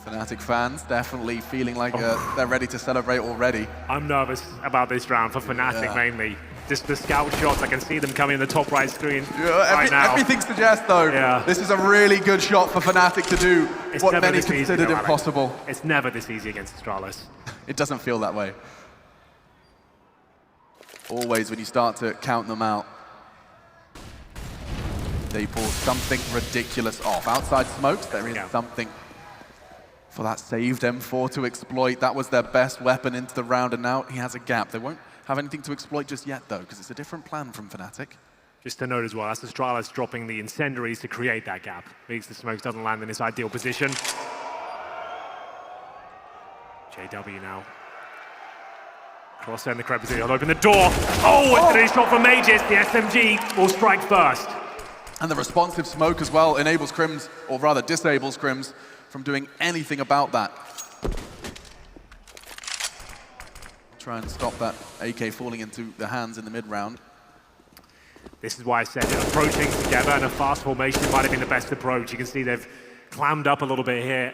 Fnatic fans definitely feeling like they're ready to celebrate already. I'm nervous about this round for Fnatic mainly. Just the scout shots, I can see them coming in the top right screen right now. Everything suggests, though, this is a really good shot for Fnatic to do what many considered impossible. It's never this easy against Astralis. It doesn't feel that way. Always when you start to count them out, they pull something ridiculous off. Outside smokes, there is something for that saved M4 to exploit. That was their best weapon into the round, and now he has a gap. They won't have anything to exploit just yet, though, because it's a different plan from Fnatic. Just to note as well, that's Astralis dropping the incendiaries to create that gap. Means the smokes doesn't land in its ideal position. JW now. Cross in the crevice, he'll open the door. Oh, it's a shot from Magisk. The SMG will strike first. And the responsive smoke as well enables KRIMZ, or rather disables KRIMZ, from doing anything about that. Try and stop that AK falling into the hands in the mid-round. This is why I said that approaching together in a fast formation might have been the best approach. You can see they've clammed up a little bit here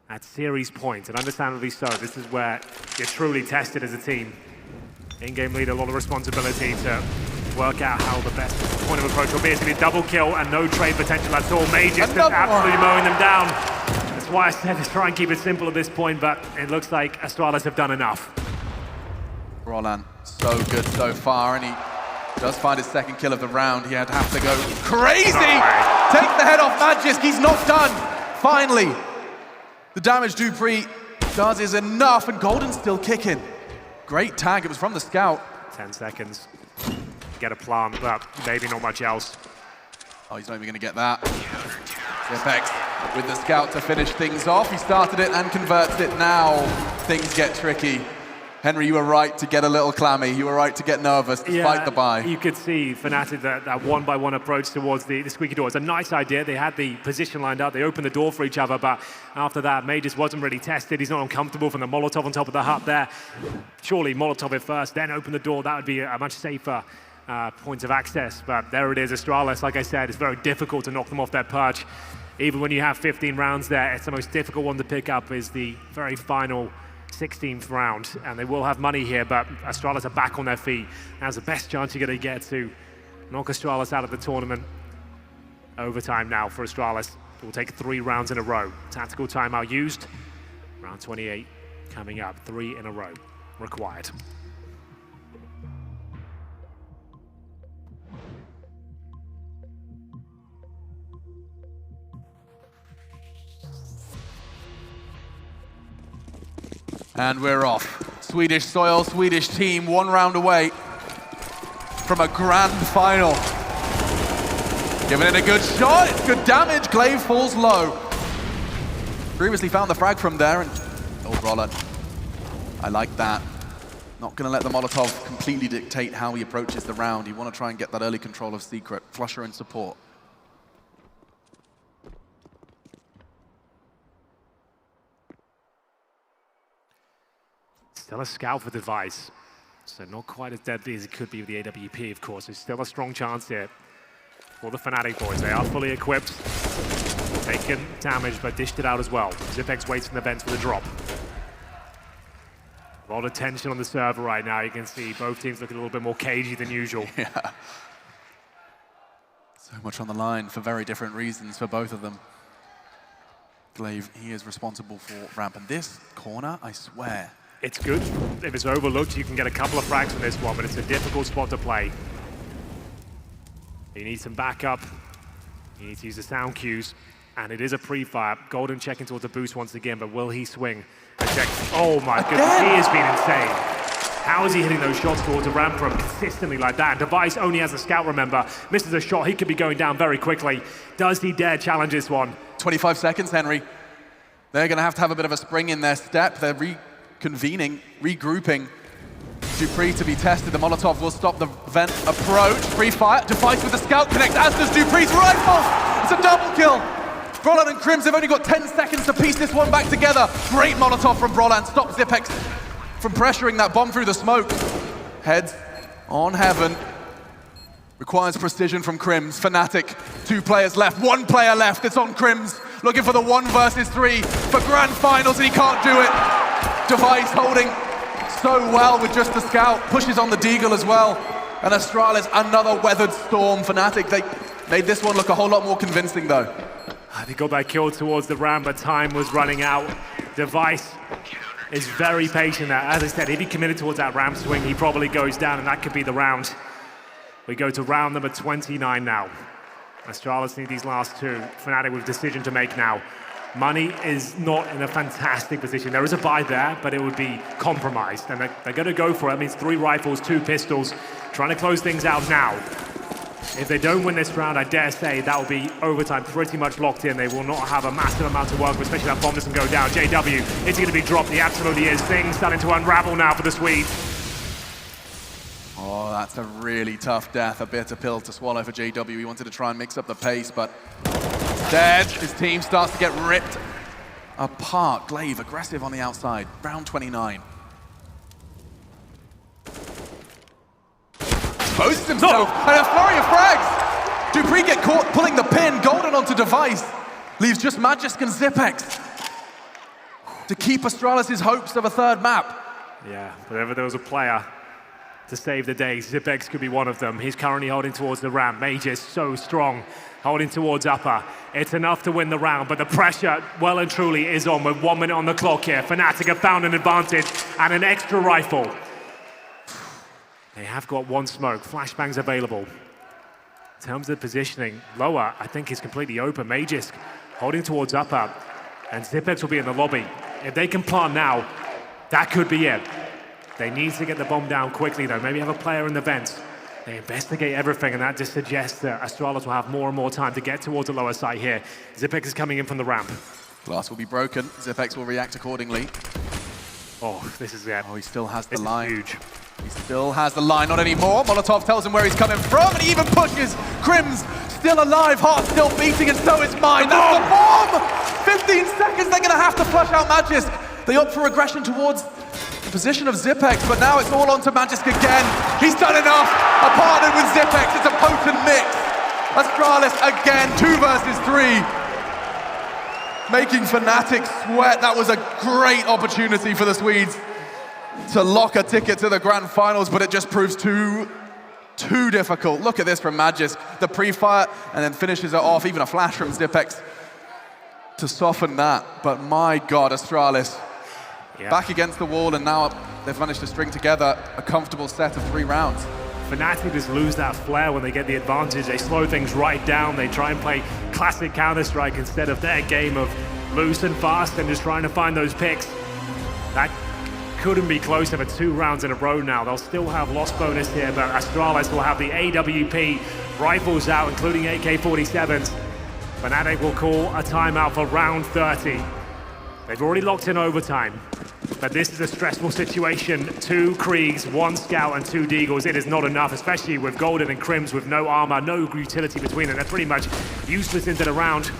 at series point, and understandably so. This is where you're truly tested as a team. In-game leader, a lot of responsibility to work out how the best point of approach will be. It's going to be a double kill and no trade potential at all. Magisk is absolutely mowing them down. That's why I said to try and keep it simple at this point, but it looks like Astralis have done enough. Brollan, so good so far, and he does find his second kill of the round. He'd have to go crazy! Take the head off Magisk, he's not done! Finally, the damage dupreeh does is enough, and Golden's still kicking. Great tag, it was from the scout. 10 seconds. Get a plant, but maybe not much else. Oh, he's not even going to get that. FX with the scout to finish things off. He started it and converted it. Now things get tricky. Henry, you were right to get a little clammy. You were right to get nervous despite the buy. You could see Fnatic, that one-by-one approach towards the squeaky door. It's a nice idea. They had the position lined up. They opened the door for each other, but after that, Magisk wasn't really tested. He's not uncomfortable from the Molotov on top of the hut there. Surely Molotov it first, then open the door. That would be a much safer point of access, but there it is. Astralis, like I said, it's very difficult to knock them off their perch. Even when you have 15 rounds there, it's the most difficult one to pick up is the very final 16th round, and they will have money here, but Astralis are back on their feet. That's the best chance you're going to get to knock Astralis out of the tournament. Overtime now for Astralis. It will take 3 rounds in a row. Tactical timeout used. Round 28 coming up. 3 in a row required. And we're off. Swedish soil, Swedish team, 1 round away from a grand final. Giving it a good shot, it's good damage. Glaive falls low. Previously found the frag from there, and oh, Brollan. I like that. Not gonna let the Molotov completely dictate how he approaches the round. You wanna try and get that early control of Secret. Flusha in support. Still a scout for Device, so not quite as deadly as it could be with the AWP, of course. There's still a strong chance here for the Fnatic boys. They are fully equipped, taken damage, but dished it out as well. Zipex waits in the vents for the drop. A lot of tension on the server right now. You can see both teams looking a little bit more cagey than usual. Yeah. So much on the line for very different reasons for both of them. Glaive, he is responsible for ramp, and this corner, I swear. It's good. If it's overlooked, you can get a couple of frags from this one, but it's a difficult spot to play. You need some backup. You need to use the sound cues, and it is a pre-fire. Golden checking towards the boost once again, but will he swing? Oh my goodness, he has been insane. How is he hitting those shots towards a ramp from consistently like that? And Device only has a scout, remember. Misses a shot, he could be going down very quickly. Does he dare challenge this one? 25 seconds, Henry. They're going to have a bit of a spring in their step. They're convening, regrouping. dupreeh to be tested. The Molotov will stop the vent approach. Free fire. Device with the scout connect, as does dupreeh's rifle. It's a double kill. Brollan and KRIMZ have only got 10 seconds to piece this one back together. Great Molotov from Brollan. Stops Zipex from pressuring that bomb through the smoke. Heads on heaven. Requires precision from KRIMZ. fnatic, 2 players left, 1 player left. It's on KRIMZ. Looking for the 1 versus 3 for grand finals, and he can't do it. Device holding so well with just the scout. Pushes on the deagle as well. And Astralis, another weathered storm. fnatic, they made this one look a whole lot more convincing though. They got that kill towards the ramp, but time was running out. Device is very patient there. As I said, if he committed towards that ramp swing, he probably goes down, and that could be the round. We go to round number 29 now. Astralis need these last 2. fnatic with decision to make now. Money is not in a fantastic position. There is a buy there, but it would be compromised. And they're going to go for it. It means 3 rifles, 2 pistols, trying to close things out now. If they don't win this round, I dare say that will be overtime pretty much locked in. They will not have a massive amount to work with, especially that bomb doesn't go down. JW, is he going to be dropped? He absolutely is. Things starting to unravel now for the Swedes. Oh, that's a really tough death, a bitter pill to swallow for JW. He wanted to try and mix up the pace, but instead, his team starts to get ripped apart. Glaive, aggressive on the outside, round 29. Exposes himself, and a flurry of frags! dupreeh get caught pulling the pin, Golden onto Device. Leaves just Magisk and Zipex to keep Astralis' hopes of a 3rd map. Yeah, whenever there was a player to save the day, Zipex could be one of them. He's currently holding towards the ramp. Magisk so strong, holding towards upper. It's enough to win the round, but the pressure, well and truly, is on with 1 minute on the clock here. fnatic have found an advantage and an extra rifle. They have got 1 smoke. Flashbangs available. In terms of positioning, lower, I think, is completely open. Magisk holding towards upper, and Zipex will be in the lobby. If they can plant now, that could be it. They need to get the bomb down quickly, though. Maybe have a player in the vents. They investigate everything, and that just suggests that Astralis will have more and more time to get towards the lower side here. Zipex is coming in from the ramp. Glass will be broken. Zipex will react accordingly. Oh, this is it. Oh, he still has the This is line. huge. He still has the line, not anymore. Molotov tells him where he's coming from, and he even pushes. KRIMZ still alive, heart still beating, and so is mine. That's the bomb! 15 seconds, they're gonna have to flush out Magisk. They opt for aggression towards the position of Zipex, but now it's all onto Magisk again. He's done enough. A partner with Zipex, it's a potent mix. Astralis again, 2 versus 3. Making fnatic sweat. That was a great opportunity for the Swedes to lock a ticket to the grand finals, but it just proves too difficult. Look at this from Magisk. The pre-fire, and then finishes it off. Even a flash from Zipex to soften that. But my God, Astralis. Yeah. Back against the wall, and now they've managed to string together a comfortable set of 3 rounds. fnatic just lose that flair when they get the advantage. They slow things right down. They try and play classic Counter-Strike instead of their game of loose and fast and just trying to find those picks. That couldn't be closer for 2 rounds in a row now. They'll still have loss bonus here, but Astralis will have the AWP rifles out, including AK-47s. fnatic will call a timeout for round 30. They've already locked in overtime, but this is a stressful situation. 2 KRIMZ, 1 scout, and 2 deagles. It is not enough, especially with Golden and KRIMZ with no armor, no utility between them. They're pretty much useless into the round.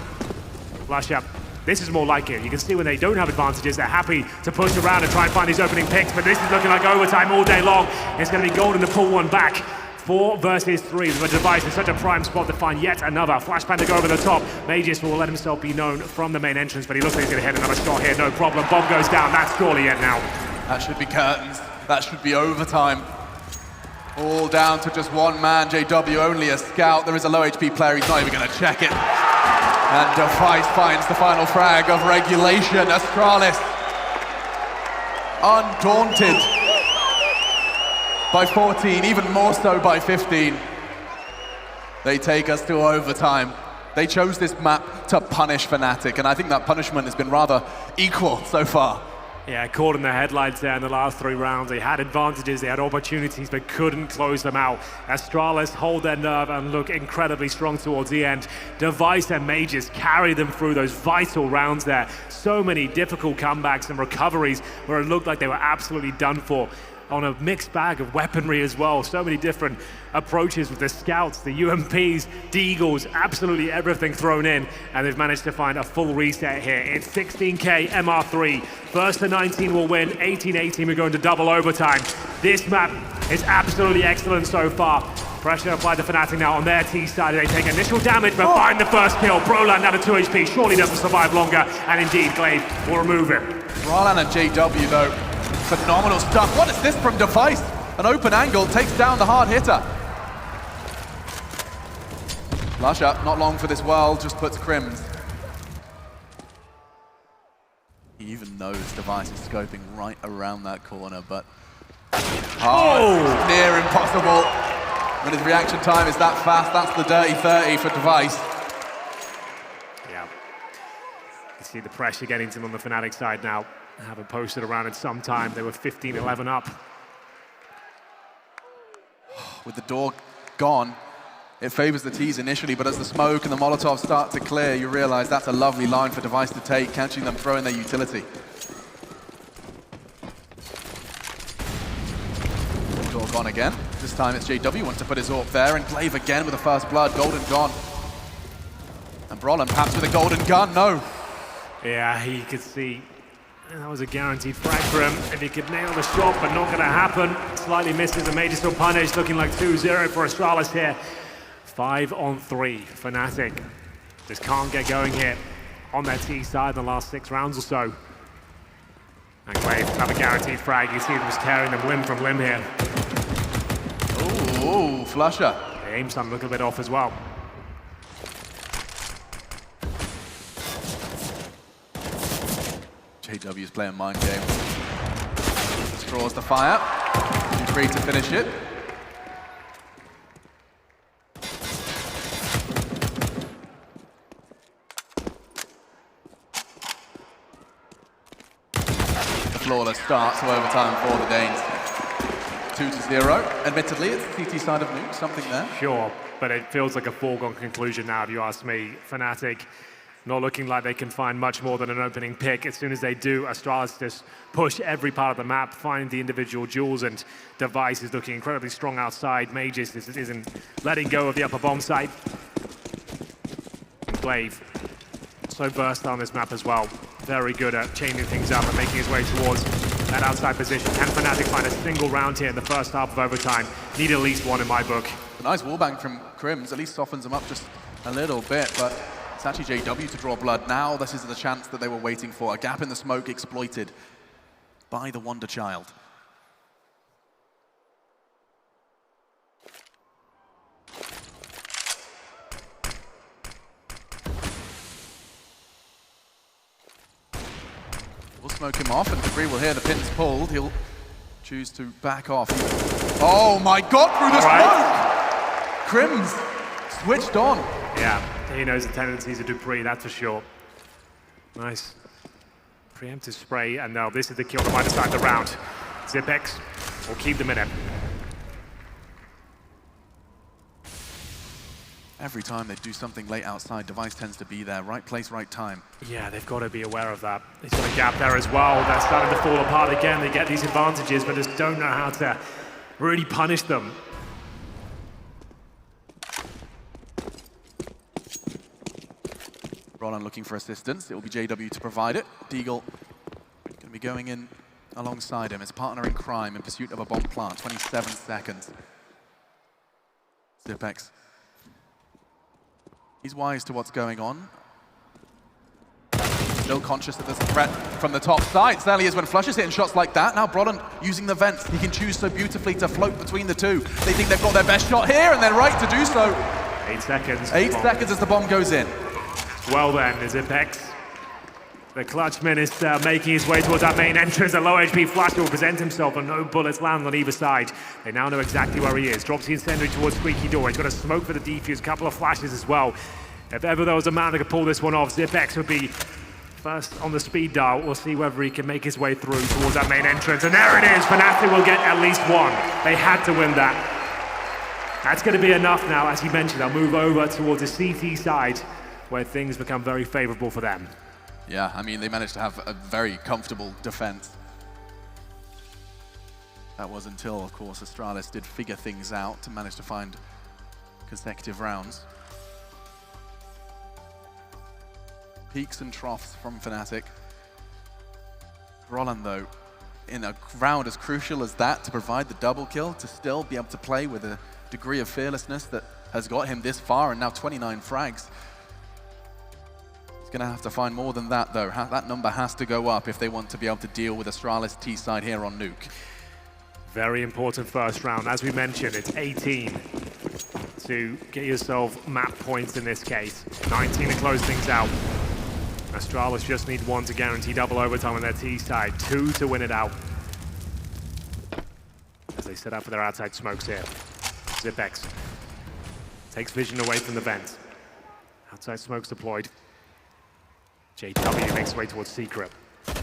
flusha. This is more like it. You can see when they don't have advantages, they're happy to push around and try and find these opening picks, but this is looking like overtime all day long. It's going to be Golden to pull one back. 4 versus 3. The Device is such a prime spot to find yet another. Flashbang to go over the top. Magisk will let himself be known from the main entrance, but he looks like he's going to hit another shot here. No problem. Bomb goes down. That's surely it now. That should be curtains. That should be overtime. All down to just 1 man. JW, only a scout. There is a low HP player. He's not even going to check it. And Device finds the final frag of regulation. Astralis, undaunted by 14, even more so by 15. They take us to overtime. They chose this map to punish fnatic, and I think that punishment has been rather equal so far. Yeah, caught in the headlights there in the last 3 rounds. They had advantages, they had opportunities, but couldn't close them out. Astralis hold their nerve and look incredibly strong towards the end. Device and Magisk carry them through those vital rounds there. So many difficult comebacks and recoveries where it looked like they were absolutely done for. On a mixed bag of weaponry as well. So many different approaches with the scouts, the UMPs, Deagles, absolutely everything thrown in, and they've managed to find a full reset here. It's 16K MR3. First to 19 will win, 18-18 we're going to double overtime. This map is absolutely excellent so far. Pressure applied to fnatic now on their T side. They take initial damage, but find the first kill. Brollan down to 2 HP, surely doesn't survive longer, and indeed, Glaive will remove him. Brollan and JW though, phenomenal stuff. What is this from Device? An open angle, takes down the hard hitter. flusha, not long for this world, just puts KRIMZ. He even knows Device is scoping right around that corner, but near impossible. When his reaction time is that fast, that's the dirty 30 for Device. Yeah. You see the pressure getting to them on the fnatic side now. Haven't posted around in some time. They were 15-11 up. With the door gone, it favors the T's initially, but as the smoke and the Molotovs start to clear, you realize that's a lovely line for Device to take, catching them throwing their utility. Door gone again. This time it's JW, wants to put his AWP there, and Glaive again with the first blood, golden gone. And Brollan perhaps with a golden gun, no. Yeah, he could see that was a guaranteed frag for him. If he could nail the shot, but not going to happen. Slightly misses, the Major still punished, looking like 2-0 for Astralis here. 5-on-3, fnatic. Just can't get going here on their T side in the last 6 rounds or so. And Glaive, another guaranteed frag. You see them just tearing them limb from limb here. Ooh, flusha. The aim's done a little bit off as well. JW's playing mind game. Straws the fire. dupreeh to finish it. The flawless start to overtime for the Danes. 2-0. Admittedly, it's the CT side of Nuke, something there. Sure, but it feels like a foregone conclusion now, if you ask me. fnatic not looking like they can find much more than an opening pick. As soon as they do, Astralis just push every part of the map, find the individual jewels, and Device is looking incredibly strong outside. Magisk isn't letting go of the upper bomb site. Glaive, so versatile on this map as well. Very good at chaining things up and making his way towards that outside position. Can fnatic find a single round here in the first half of overtime? Need at least one in my book. A nice wallbang from KRIMZ, at least softens them up just a little bit, but it's actually JW to draw blood. Now this is the chance that they were waiting for. A gap in the smoke exploited by the Wonder Child. We'll smoke him off, and dupreeh will hear the pins pulled. He'll choose to back off. Oh my God, through the smoke! KRIMZ switched on. Yeah, he knows the tendencies of dupreeh, that's for sure. Nice. Preemptive spray, and now this is the kill that might decide the round. Zipex will keep them in it. Every time they do something late outside, Device tends to be there. Right place, right time. Yeah, they've got to be aware of that. He's got a gap there as well. They're starting to fall apart again. They get these advantages, but just don't know how to really punish them. Brollan looking for assistance. It will be JW to provide it. Deagle going to be going in alongside him. His partner in crime in pursuit of a bomb plant. 27 seconds. Zipex. He's wise to what's going on. Still conscious that there's a threat from the top side. There he is when flusha's hitting shots like that. Now Brollan using the vents. He can choose so beautifully to float between the two. They think they've got their best shot here, and they're right to do so. 8 seconds. 8 seconds as the bomb goes in. Well then, is Zipex. The clutch minister making his way towards that main entrance. A low HP flusha will present himself, and no bullets land on either side. They now know exactly where he is. Drops the incendiary towards Squeaky Door. He's got a smoke for the defuse, a couple of flashes as well. If ever there was a man that could pull this one off, Zipex would be First on the speed dial, we'll see whether he can make his way through towards that main entrance. And there it is, fnatic will get at least one. They had to win that. That's going to be enough now, as he mentioned. They'll move over towards the CT side, where things become very favorable for them. Yeah, I mean, they managed to have a very comfortable defense. That was until, of course, Astralis did figure things out to manage to find consecutive rounds. Peaks and troughs from fnatic. Brollan, though, in a round as crucial as that, to provide the double kill, to still be able to play with a degree of fearlessness that has got him this far, and now 29 frags. He's going to have to find more than that, though. That number has to go up if they want to be able to deal with Astralis T-side here on Nuke. Very important first round. As we mentioned, it's 18 to get yourself map points in this case. 19 to close things out. Astralis just need 1 to guarantee double overtime on their T-side, 2 to win it out. As they set up for their outside smokes here. Zipex takes vision away from the vent. Outside smokes deployed. JW makes his way towards Secret.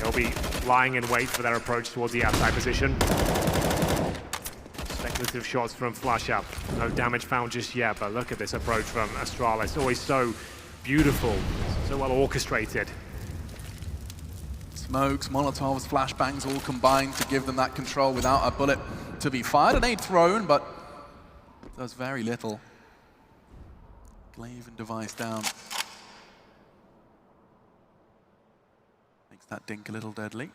He'll be lying in wait for their approach towards the outside position. Speculative shots from flusha. No damage found just yet, but look at this approach from Astralis. Always so beautiful, so well orchestrated. Smokes, Molotovs, flashbangs all combined to give them that control without a bullet to be fired. An aid thrown, but does very little. Glaive and device down. Makes that dink a little deadly.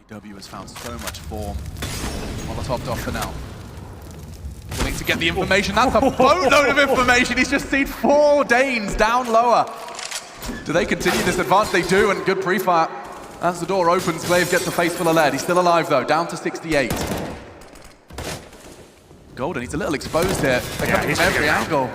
JW has found so much form. Molotov off for now. Willing to get the information. That's a boatload of information. He's just seen 4 Danes down lower. Do they continue this advance? They do, and good pre-fire. As the door opens, Glaive gets a face full of lead. He's still alive, though, down to 68. Golden, he's a little exposed here. They're coming from every angle.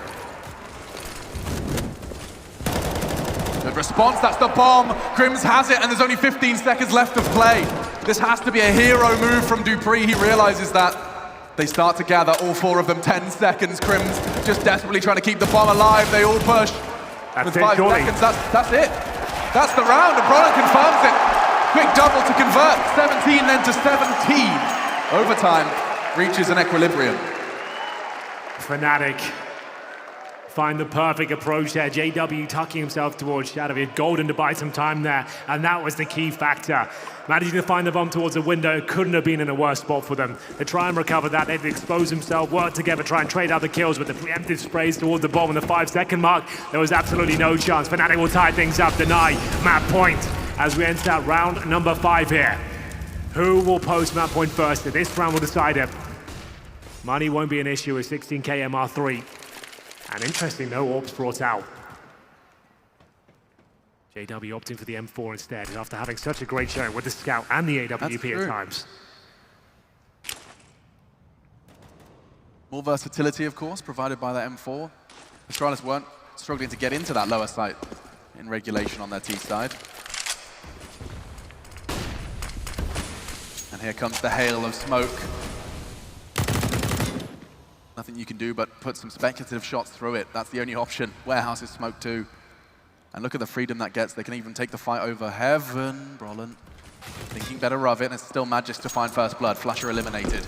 Good response, that's the bomb. KRIMZ has it, and there's only 15 seconds left of play. This has to be a hero move from dupreeh. He realizes that. They start to gather, all 4 of them, 10 seconds. KRIMZ just desperately trying to keep the bomb alive. They all push. With 5 seconds, that's it. That's the round, and Brollan confirms it. Quick double to convert, 17 then to 17. Overtime reaches an equilibrium. fnatic find the perfect approach there. JW tucking himself towards Shadow. He had Golden to buy some time there, and that was the key factor. Managing to find the bomb towards the window, it couldn't have been in a worse spot for them. They try and recover that, they expose themselves, work together, try and trade out the kills, with the preemptive sprays towards the bomb on the 5-second mark. There was absolutely no chance. fnatic will tie things up, deny map point as we enter round number 5 here. Who will post map point first? This round will decide it. Money won't be an issue with 16k MR3. And interesting, no orbs brought out. JW opting for the M4 instead, after having such a great showing with the Scout and the AWP at times. More versatility, of course, provided by the M4. Astralis weren't struggling to get into that lower site in regulation on their T side. And here comes the hail of smoke. Nothing you can do but put some speculative shots through it. That's the only option. Warehouse is smoked too. And look at the freedom that gets. They can even take the fight over heaven. Brollan thinking better of it, and it's still Magisk to find first blood. flusha eliminated.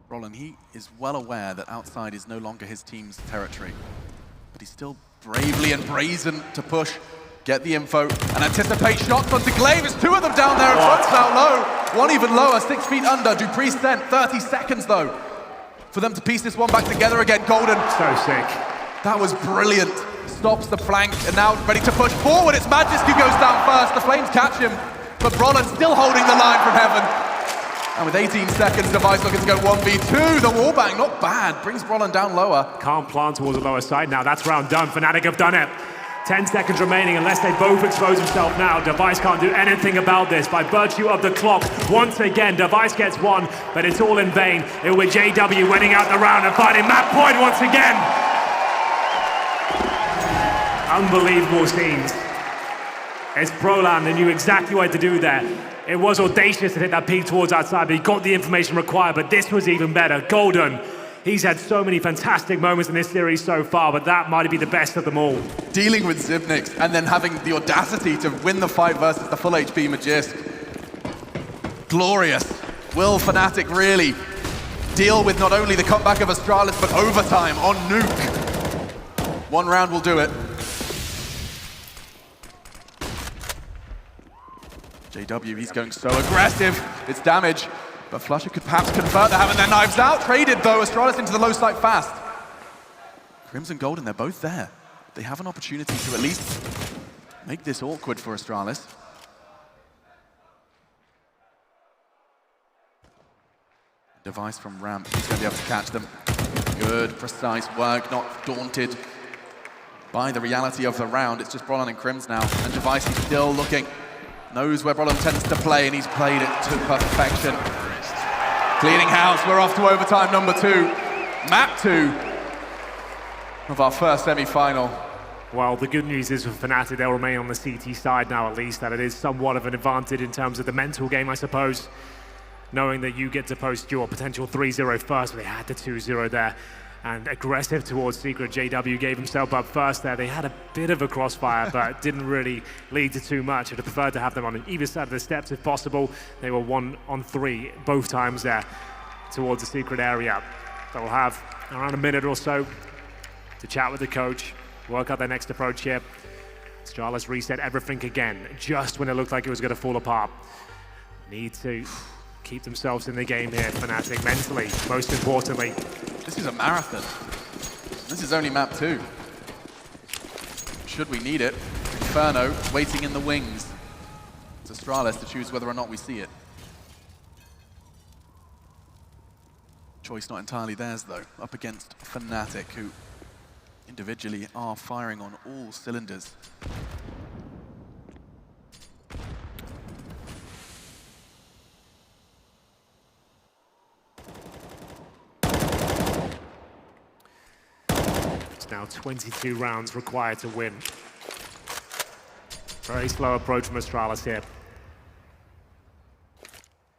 Brollan, he is well aware that outside is no longer his team's territory. But he's still bravely and brazen to push. Get the info and anticipate shots onto Glaive. There's 2 of them down there, and shots out low. 1 even lower, 6 feet under. dupreeh sent, 30 seconds though, for them to piece this one back together again. Golden. So sick. That was brilliant. Stops the flank, and now ready to push forward. It's Magisk who goes down first. The flames catch him, but Brollan still holding the line from heaven. And with 18 seconds, Device looking to go 1v2. The wallbang, not bad, brings Brollan down lower. Can't plant towards the lower side now. That's round done. fnatic have done it. 10 seconds remaining unless they both expose themselves now. Device can't do anything about this by virtue of the clock. Once again, Device gets 1, but it's all in vain. It will be JW winning out the round and finding map point once again. Unbelievable scenes. It's Brollan, they knew exactly what to do there. It was audacious to hit that peek towards outside, but he got the information required, but this was even better. Golden, he's had so many fantastic moments in this series so far, but that might be the best of them all. Dealing with Zibnix and then having the audacity to win the fight versus the full HP Magisk. Glorious. Will fnatic really deal with not only the comeback of Astralis, but overtime on Nuke? One round will do it. JW, he's going so aggressive. It's damage, but flusha could perhaps convert. They're having their knives out. Traded though, Astralis into the low site fast. KRIMZ and Golden, they're both there. They have an opportunity to at least make this awkward for Astralis. Device from ramp, he's going to be able to catch them. Good, precise work, not daunted by the reality of the round. It's just Brollan and KRIMZ now, and Device is still looking. Knows where Brollan tends to play, and he's played it to perfection. Cleaning house, we're off to overtime number 2. Map 2 of our first semi-final. Well, the good news is for fnatic, they'll remain on the CT side now at least, that it is somewhat of an advantage in terms of the mental game, I suppose. Knowing that you get to post your potential 3-0 first, but they had the 2-0 there. And aggressive towards Secret. JW gave himself up first there. They had a bit of a crossfire, but didn't really lead to too much. I'd have preferred to have them on either side of the steps if possible. They were 1-on-3 both times there towards the Secret area. They'll have around a minute or so to chat with the coach, work out their next approach here. Astralis reset everything again, just when it looked like it was going to fall apart. Need to keep themselves in the game here, fnatic, mentally, most importantly. This is a marathon. This is only map 2. Should we need it? Inferno waiting in the wings. It's Astralis to choose whether or not we see it. Choice not entirely theirs though, up against fnatic, who individually are firing on all cylinders. Now 22 rounds required to win. Very slow approach from Astralis here.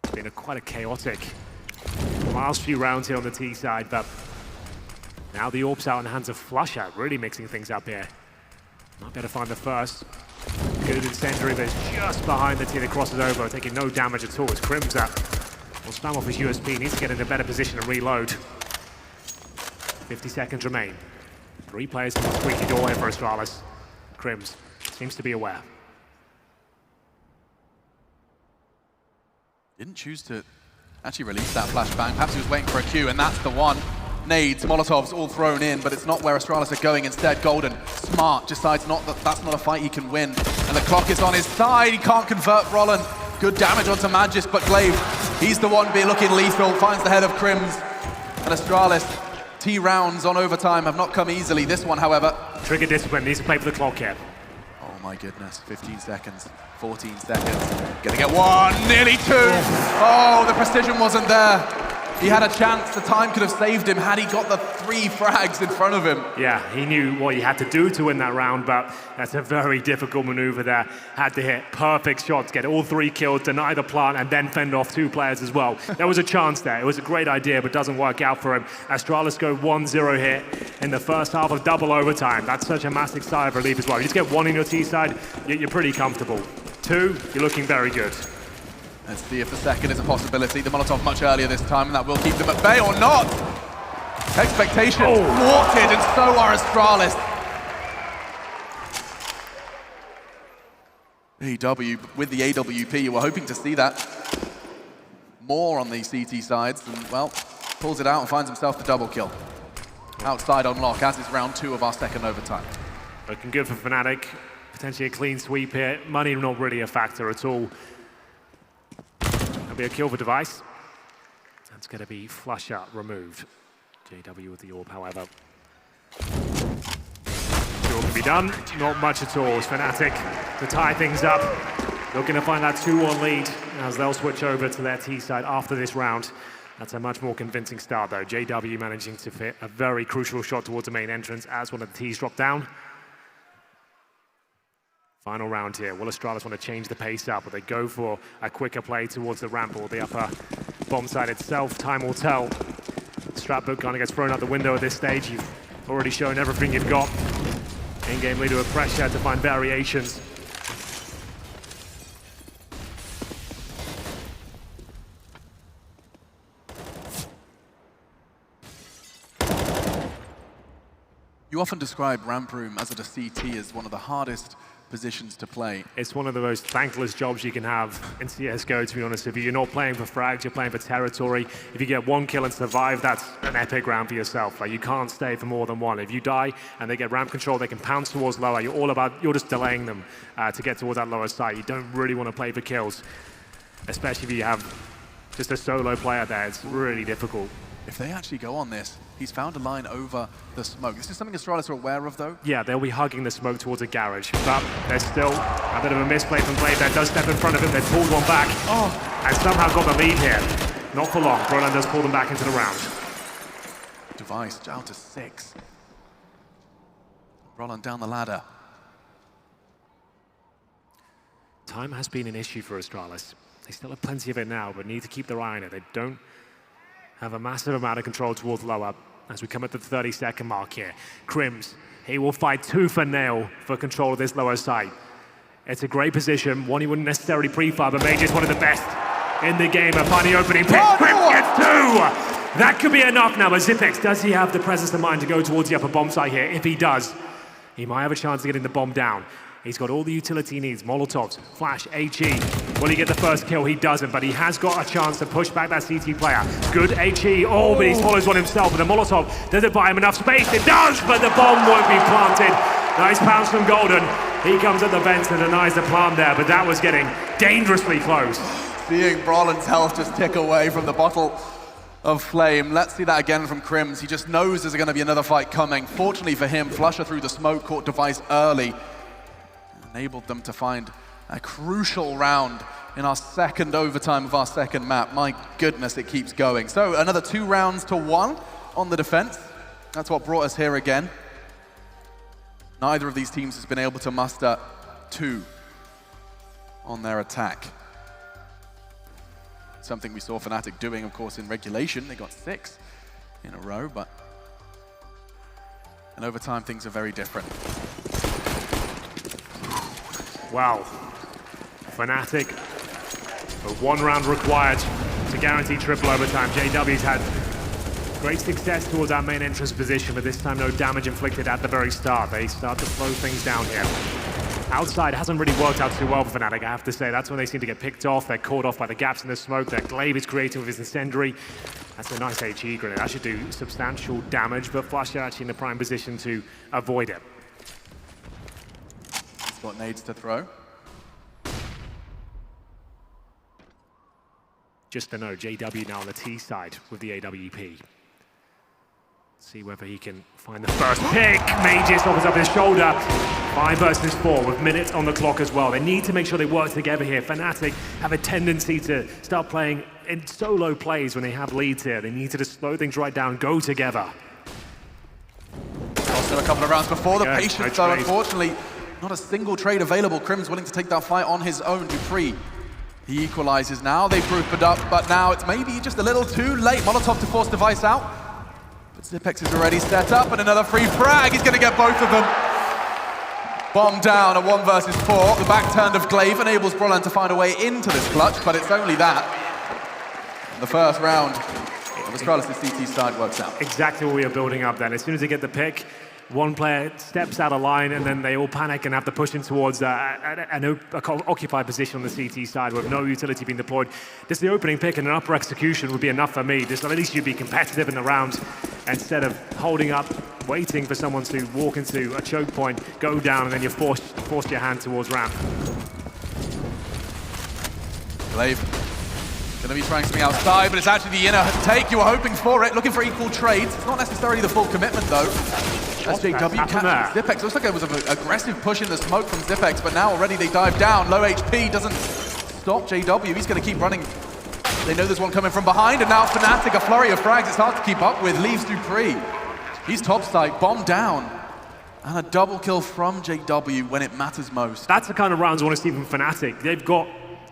It's been quite a chaotic last few rounds here on the T side, but now the Orb's out in the hands of flusha, really mixing things up here. Might better find the first. Good incendiary, but it's just behind the T that crosses over, taking no damage at all as KRIMZ will spam off his USP, needs to get in a better position and reload. 50 seconds remain. 3 players in the squeaky door here for Astralis. KRIMZ seems to be aware. Didn't choose to actually release that flashbang. Perhaps he was waiting for a cue, and that's the one. Nades, Molotovs all thrown in, but it's not where Astralis are going. Instead, Golden, smart, decides that's not a fight he can win. And the clock is on his side. He can't convert Brollan. Good damage onto Magisk, but Glaive, he's the one looking lethal, finds the head of KRIMZ. And Astralis, T rounds on overtime have not come easily. This one, however. Trigger discipline, needs to play for the clock here. Oh my goodness, 15 seconds, 14 seconds. Gonna get 1, nearly 2. Oh, the precision wasn't there. He had a chance, the time could have saved him had he got the 3 frags in front of him. Yeah, he knew what he had to do to win that round, but that's a very difficult maneuver there. Had to hit perfect shots, get all 3 kills, deny the plant, and then fend off 2 players as well. There was a chance there. It was a great idea, but doesn't work out for him. Astralis go 1-0 hit in the first half of double overtime. That's such a massive sigh of relief as well. You just get 1 in your T side, you're pretty comfortable. 2, you're looking very good. Let's see if the second is a possibility. The Molotov much earlier this time, and that will keep them at bay or not. Expectations thwarted, and so are Astralis. AW, with the AWP, you were hoping to see that more on the CT sides, and well, pulls it out and finds himself the double kill. Outside on lock, as is round 2 of our second overtime. Looking good for fnatic. Potentially a clean sweep here. Money not really a factor at all. That'll be a kill for Device. That's going to be flusha removed. JW with the orb, however. Sure can be done. Not much at all. It's fnatic to tie things up. Looking to find that 2-1 lead as they'll switch over to their T side after this round. That's a much more convincing start though. JW managing to fit a very crucial shot towards the main entrance as one of the T's dropped down. Final round here. Will Astralis want to change the pace up? Will they go for a quicker play towards the ramp or the upper bomb side itself? Time will tell. Stratbook kind of gets thrown out the window at this stage. You've already shown everything you've got. In-game leader with pressure to find variations. You often describe ramp room as a CT as one of the hardest positions to play. It's one of the most thankless jobs you can have in CSGO, to be honest with you. You're not playing for frags, you're playing for territory. If you get one kill and survive, that's an epic round for yourself. Like, you can't stay for more than one. If you die and they get ramp control, they can pounce towards lower. You're just delaying them to get towards that lower side. You don't really want to play for kills, especially if you have just a solo player there. It's really difficult. If they actually go on this, he's found a line over the smoke. This is something Astralis are aware of, though. Yeah, they'll be hugging the smoke towards a garage, but there's still a bit of a misplay from Blade that does step in front of him. They've pulled one back and somehow got the lead here. Not for long. Brollan does pull them back into the round. Device down to 6. Brollan down the ladder. Time has been an issue for Astralis. They still have plenty of it now, but need to keep their eye on it. They don't have a massive amount of control towards lower as we come at the 30-second mark here. KRIMZ, he will fight tooth and nail for control of this lower side. It's a great position, one he wouldn't necessarily pre-fire, but Magisk is one of the best in the game at finding opening pick. KRIMZ gets 2! That could be enough now, but Zipex, does he have the presence of mind to go towards the upper bomb site here? If he does, he might have a chance of getting the bomb down. He's got all the utility he needs, Molotovs, Flash, HE. Will he get the first kill? He doesn't, but he has got a chance to push back that CT player. Good HE, but he follows one himself, and the Molotov, does it buy him enough space? It does, but the bomb won't be planted. Nice pounce from Golden. He comes at the vents and denies the plant there, but that was getting dangerously close. Seeing Brollan's health just tick away from the bottle of flame. Let's see that again from KRIMZ. He just knows there's going to be another fight coming. Fortunately for him, flusha through the smoke, caught Device early. Enabled them to find a crucial round in our second overtime of our second map. My goodness, it keeps going. So another 2 rounds to 1 on the defense. That's what brought us here again. Neither of these teams has been able to muster 2 on their attack. Something we saw fnatic doing, of course, in regulation. They got 6 in a row, but in overtime, things are very different. Wow. fnatic, but 1 round required to guarantee triple overtime. JW's had great success towards our main entrance position, but this time no damage inflicted at the very start. They start to slow things down here. Outside hasn't really worked out too well for fnatic, I have to say. That's when they seem to get picked off. They're caught off by the gaps in the smoke. Their glaive is creating with his incendiary. That's a nice HE grenade. That should do substantial damage, but flusha actually in the prime position to avoid it. Got nades to throw. Just to know, JW now on the T side with the AWP. See whether he can find the first pick. Magisk offers up his shoulder. 5 versus 4 with minutes on the clock as well. They need to make sure they work together here. fnatic have a tendency to start playing in solo plays when they have leads here. They need to just slow things right down, go together. Also a couple of rounds before the patience, though, unfortunately. Not a single trade available. KRIMZ willing to take that fight on his own. dupreeh, he equalizes now. They've grouped up, but now it's maybe just a little too late. Molotov to force Device out. But Zipex is already set up, and another free frag. He's going to get both of them. Bomb down, a 1 versus 4. The back turn of glaive enables Brollan to find a way into this clutch, but it's only that. The first round of Astralis' CT side works out. Exactly what we are building up then. As soon as they get the pick, one player steps out of line, and then they all panic and have to push in towards an occupied position on the CT side with no utility being deployed. Just the opening pick and an upper execution would be enough for me. Just at least you'd be competitive in the round instead of holding up, waiting for someone to walk into a choke point, go down, and then you force your hand towards ramp. Glaive going to be trying something outside, but it's actually the inner take. You were hoping for it, looking for equal trades. It's not necessarily the full commitment, though. As JW catches Zipex. Looks like it was an aggressive push in the smoke from Zipex, but now already they dive down. Low HP doesn't stop JW. He's going to keep running. They know there's one coming from behind, and now fnatic, a flurry of frags. It's hard to keep up with. Leaves dupreeh. He's topside, bomb down. And a double kill from JW when it matters most. That's the kind of rounds I want to see from fnatic. They've got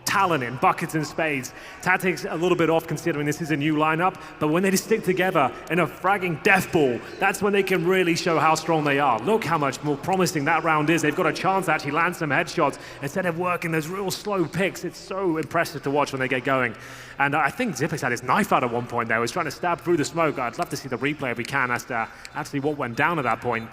talent in buckets and spades. Tactics a little bit off considering this is a new lineup, but when they just stick together in a fragging death ball, that's when they can really show how strong they are. Look how much more promising that round is. They've got a chance to actually land some headshots instead of working those real slow picks. It's so impressive to watch when they get going. And I think Xyp9x had his knife out at one point there. He was trying to stab through the smoke. I'd love to see the replay if we can as to actually what went down at that point.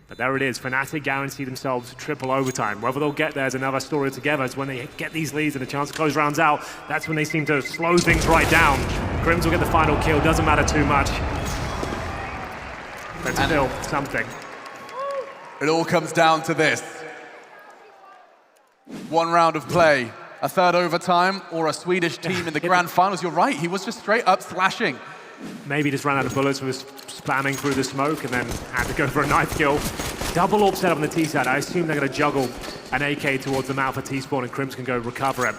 But there it is, fnatic guarantee themselves triple overtime. Whether they'll get there is another story altogether. It's when they get these leads and a chance to close rounds out, that's when they seem to slow things right down. KRIMZ will get the final kill, doesn't matter too much. But still, something. It all comes down to this. One round of play, a third overtime, or a Swedish team in the grand finals. You're right, he was just straight up slashing. Maybe just ran out of bullets, was spamming through the smoke and then had to go for a knife kill. Double AWP set up on the T side. I assume they're going to juggle an AK towards the mouth of T-spawn and KRIMZ can go recover it.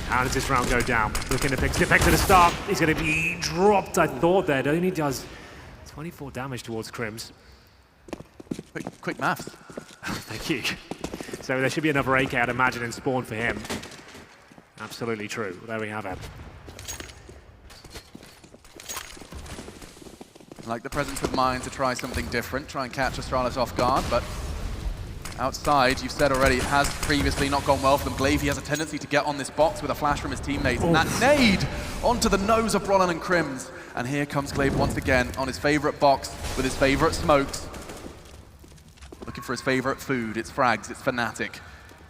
How does this round go down? Looking to pick Xyp9x at the start. He's going to be dropped, I thought there. It only does 24 damage towards KRIMZ. Quick maths. Thank you. So there should be another AK, I'd imagine, in spawn for him. Absolutely true. There we have it. Like the presence of mind to try something different, try and catch Astralis off guard, but outside, you've said already, it has previously not gone well for them. Glaive, he has a tendency to get on this box with a flash from his teammates, and that nade onto the nose of Brollan and KRIMZ. And here comes Glaive once again on his favorite box with his favorite smokes. Looking for his favorite food. It's frags, it's fnatic.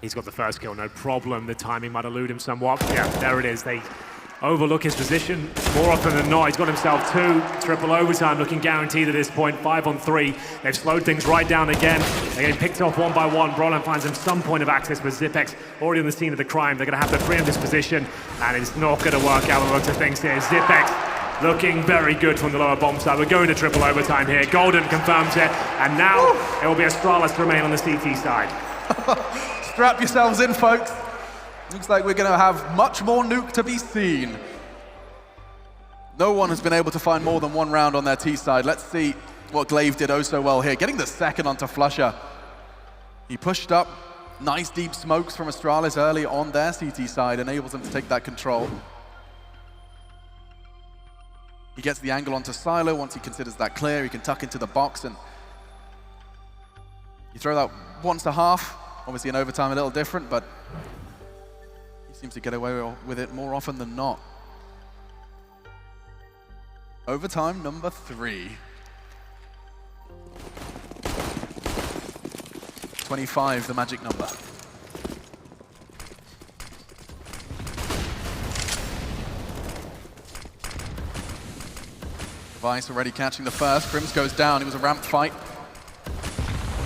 He's got the first kill, no problem. The timing might elude him somewhat. Yeah, there it is. They overlook his position more often than not. He's got himself 2, triple overtime looking guaranteed at this point, 5 on 3. They've slowed things right down again. They're getting picked off one by one. Brollan finds him some point of access, but Xyp9x already on the scene of the crime. They're going to have to free him this position, and it's not going to work out with lots of things here. Xyp9x looking very good from the lower bomb side. We're going to triple overtime here. Golden confirms it, and now it will be Astralis to remain on the CT side. Strap yourselves in, folks. Looks like we're going to have much more Nuke to be seen. No one has been able to find more than one round on their T side. Let's see what Glaive did oh so well here. Getting the second onto flusha. He pushed up. Nice deep smokes from Astralis early on their CT side. Enables them to take that control. He gets the angle onto Silo. Once he considers that clear, he can tuck into the box. And you throw that once a half. Obviously in overtime a little different, but seems to get away with it more often than not. Overtime number 3. 25, the magic number. Device already catching the first. KRIMZ goes down. It was a ramp fight.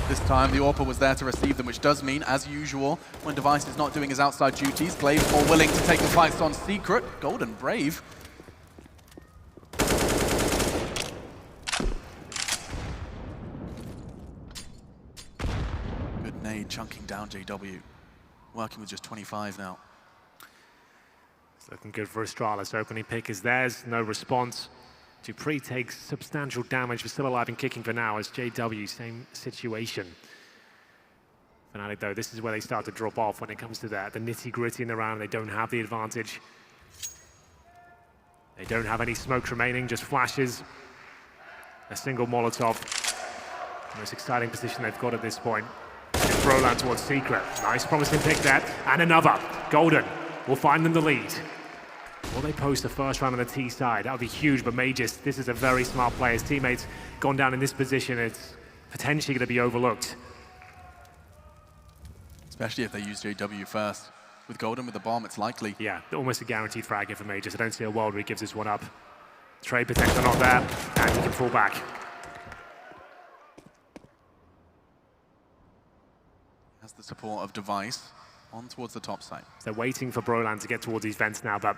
This time, the AWPer was there to receive them, which does mean, as usual, when Device is not doing his outside duties, Glaive more willing to take the fights on secret. Golden brave. Good nade, chunking down JW. Working with just 25 now. It's looking good for Astralis. Opening pick is theirs, no response. dupreeh takes substantial damage, but still alive and kicking for now as JW, same situation. fnatic though, this is where they start to drop off when it comes to that, the nitty-gritty in the round. They don't have the advantage. They don't have any smokes remaining, just flashes. A single Molotov. The most exciting position they've got at this point. It's Brollan towards Secret. Nice promising pick there. And another. Golden will find them the lead. Will they post the first round on the T side? That would be huge, but Magisk, this is a very smart play. His teammates gone down in this position. It's potentially going to be overlooked. Especially if they use JW first. With Golden with the bomb, it's likely. Yeah, almost a guaranteed frag here for Magisk. I don't see a world where he gives this one up. Trade protector not there, and he can fall back. Has the support of Device on towards the top side. They're waiting for Brollan to get towards these vents now, but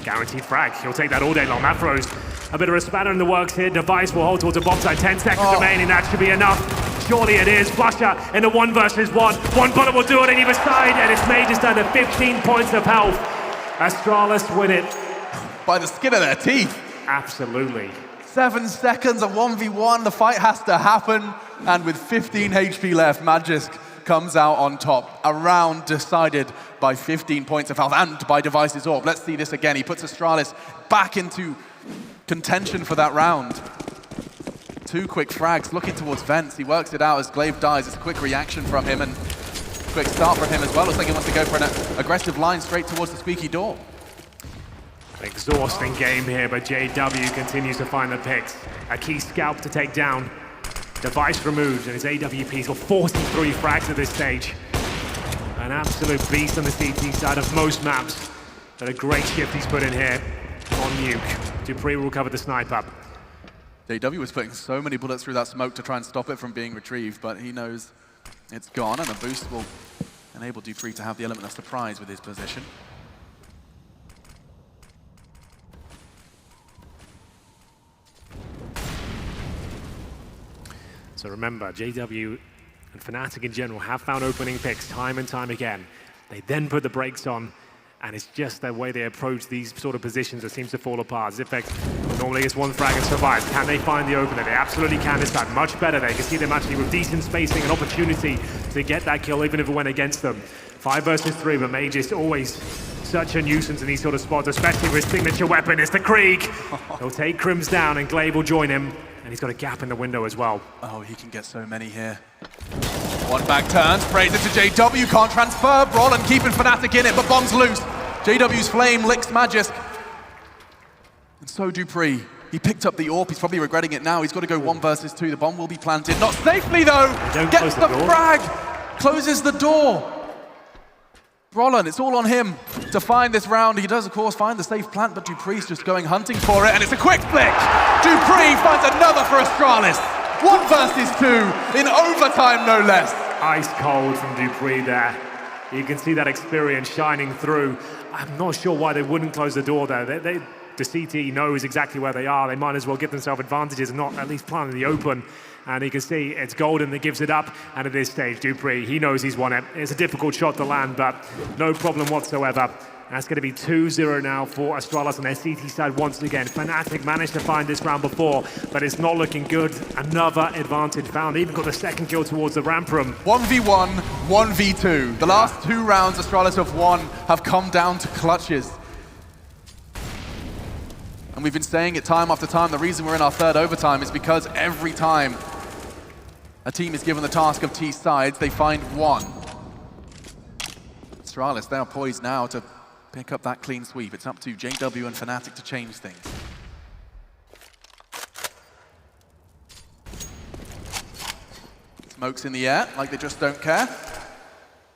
guaranteed frag. He'll take that all day long. That throws a bit of a spanner in the works here. Device will hold towards the bomb side. 10 seconds remaining. That should be enough. Surely it is. flusha in the 1 versus 1. One bullet will do it on either side, and it's Magisk down to 15 points of health. Astralis win it. By the skin of their teeth. Absolutely. 7 seconds, a 1v1, the fight has to happen. And with 15 HP left, Magisk comes out on top. A round decided by 15 points of health and by Device's orb. Let's see this again. He puts Astralis back into contention for that round. 2 quick frags, looking towards vents. He works it out as Glaive dies. It's a quick reaction from him and quick start from him as well. Looks like he wants to go for an aggressive line straight towards the squeaky door. An exhausting game here, but JW continues to find the picks. A key scalp to take down. Device removed, and his AWP's got 43 frags at this stage. An absolute beast on the CT side of most maps. But a great shift he's put in here on Nuke. dupreeh will recover the snipe up. JW was putting so many bullets through that smoke to try and stop it from being retrieved, but he knows it's gone, and a boost will enable dupreeh to have the element of surprise with his position. So remember, JW and fnatic in general have found opening picks time and time again. They then put the brakes on, and it's just the way they approach these sort of positions that seems to fall apart. Zipek normally gets 1 frag and survives. Can they find the opener? They absolutely can this time. Much better. They can see them actually with decent spacing and opportunity to get that kill, even if it went against them. 5 versus 3, but Magisk always such a nuisance in these sort of spots, especially with his signature weapon. It's the Krieg. He'll take KRIMZ down, and Glaive will join him. And he's got a gap in the window as well. Oh, he can get so many here. 1 back turn, sprays it to JW, can't transfer. Brollan keeping fnatic in it, but bomb's loose. JW's flame licks Magisk. And so dupreeh. He picked up the AWP, he's probably regretting it now. He's got to go 1 versus 2, the bomb will be planted. Not safely though! Gets the frag! Closes the door. Brollan, it's all on him to find this round. He does, of course, find the safe plant, but dupreeh's just going hunting for it, and it's a quick flick! dupreeh finds another for Astralis. 1 versus 2 in overtime, no less. Ice cold from dupreeh there. You can see that experience shining through. I'm not sure why they wouldn't close the door there. The CT knows exactly where they are. They might as well give themselves advantages and not at least plant in the open. And you can see it's Golden that gives it up. And at this stage, dupreeh, he knows he's won it. It's a difficult shot to land, but no problem whatsoever. That's going to be 2-0 now for Astralis on their CT side once again. fnatic managed to find this round before, but it's not looking good. Another advantage found. They even got the 2nd kill towards the ramp room. 1v1, 1v2. The last 2 rounds Astralis have won have come down to clutches. And we've been saying it time after time. The reason we're in our 3rd overtime is because every time a team is given the task of T sides, they find 1. Astralis, they are poised now to pick up that clean sweep. It's up to JW and fnatic to change things. Smokes in the air, like they just don't care.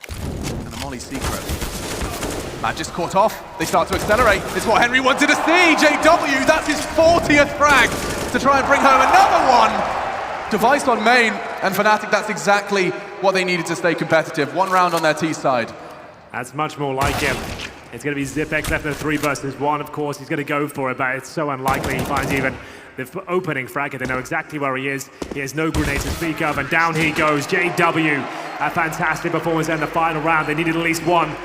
And the Molly secret. Magisk caught off, they start to accelerate. It's what Henry wanted to see. JW, that's his 40th frag to try and bring home another one. Device on main, and fnatic, that's exactly what they needed to stay competitive. 1 round on their T side. That's much more like him. It's going to be Zipek left in a 3 versus 1. Of course, he's going to go for it, but it's so unlikely he finds even the opening frag. They know exactly where he is. He has no grenades to speak of, and down he goes. JW, a fantastic performance in the final round. They needed at least 1.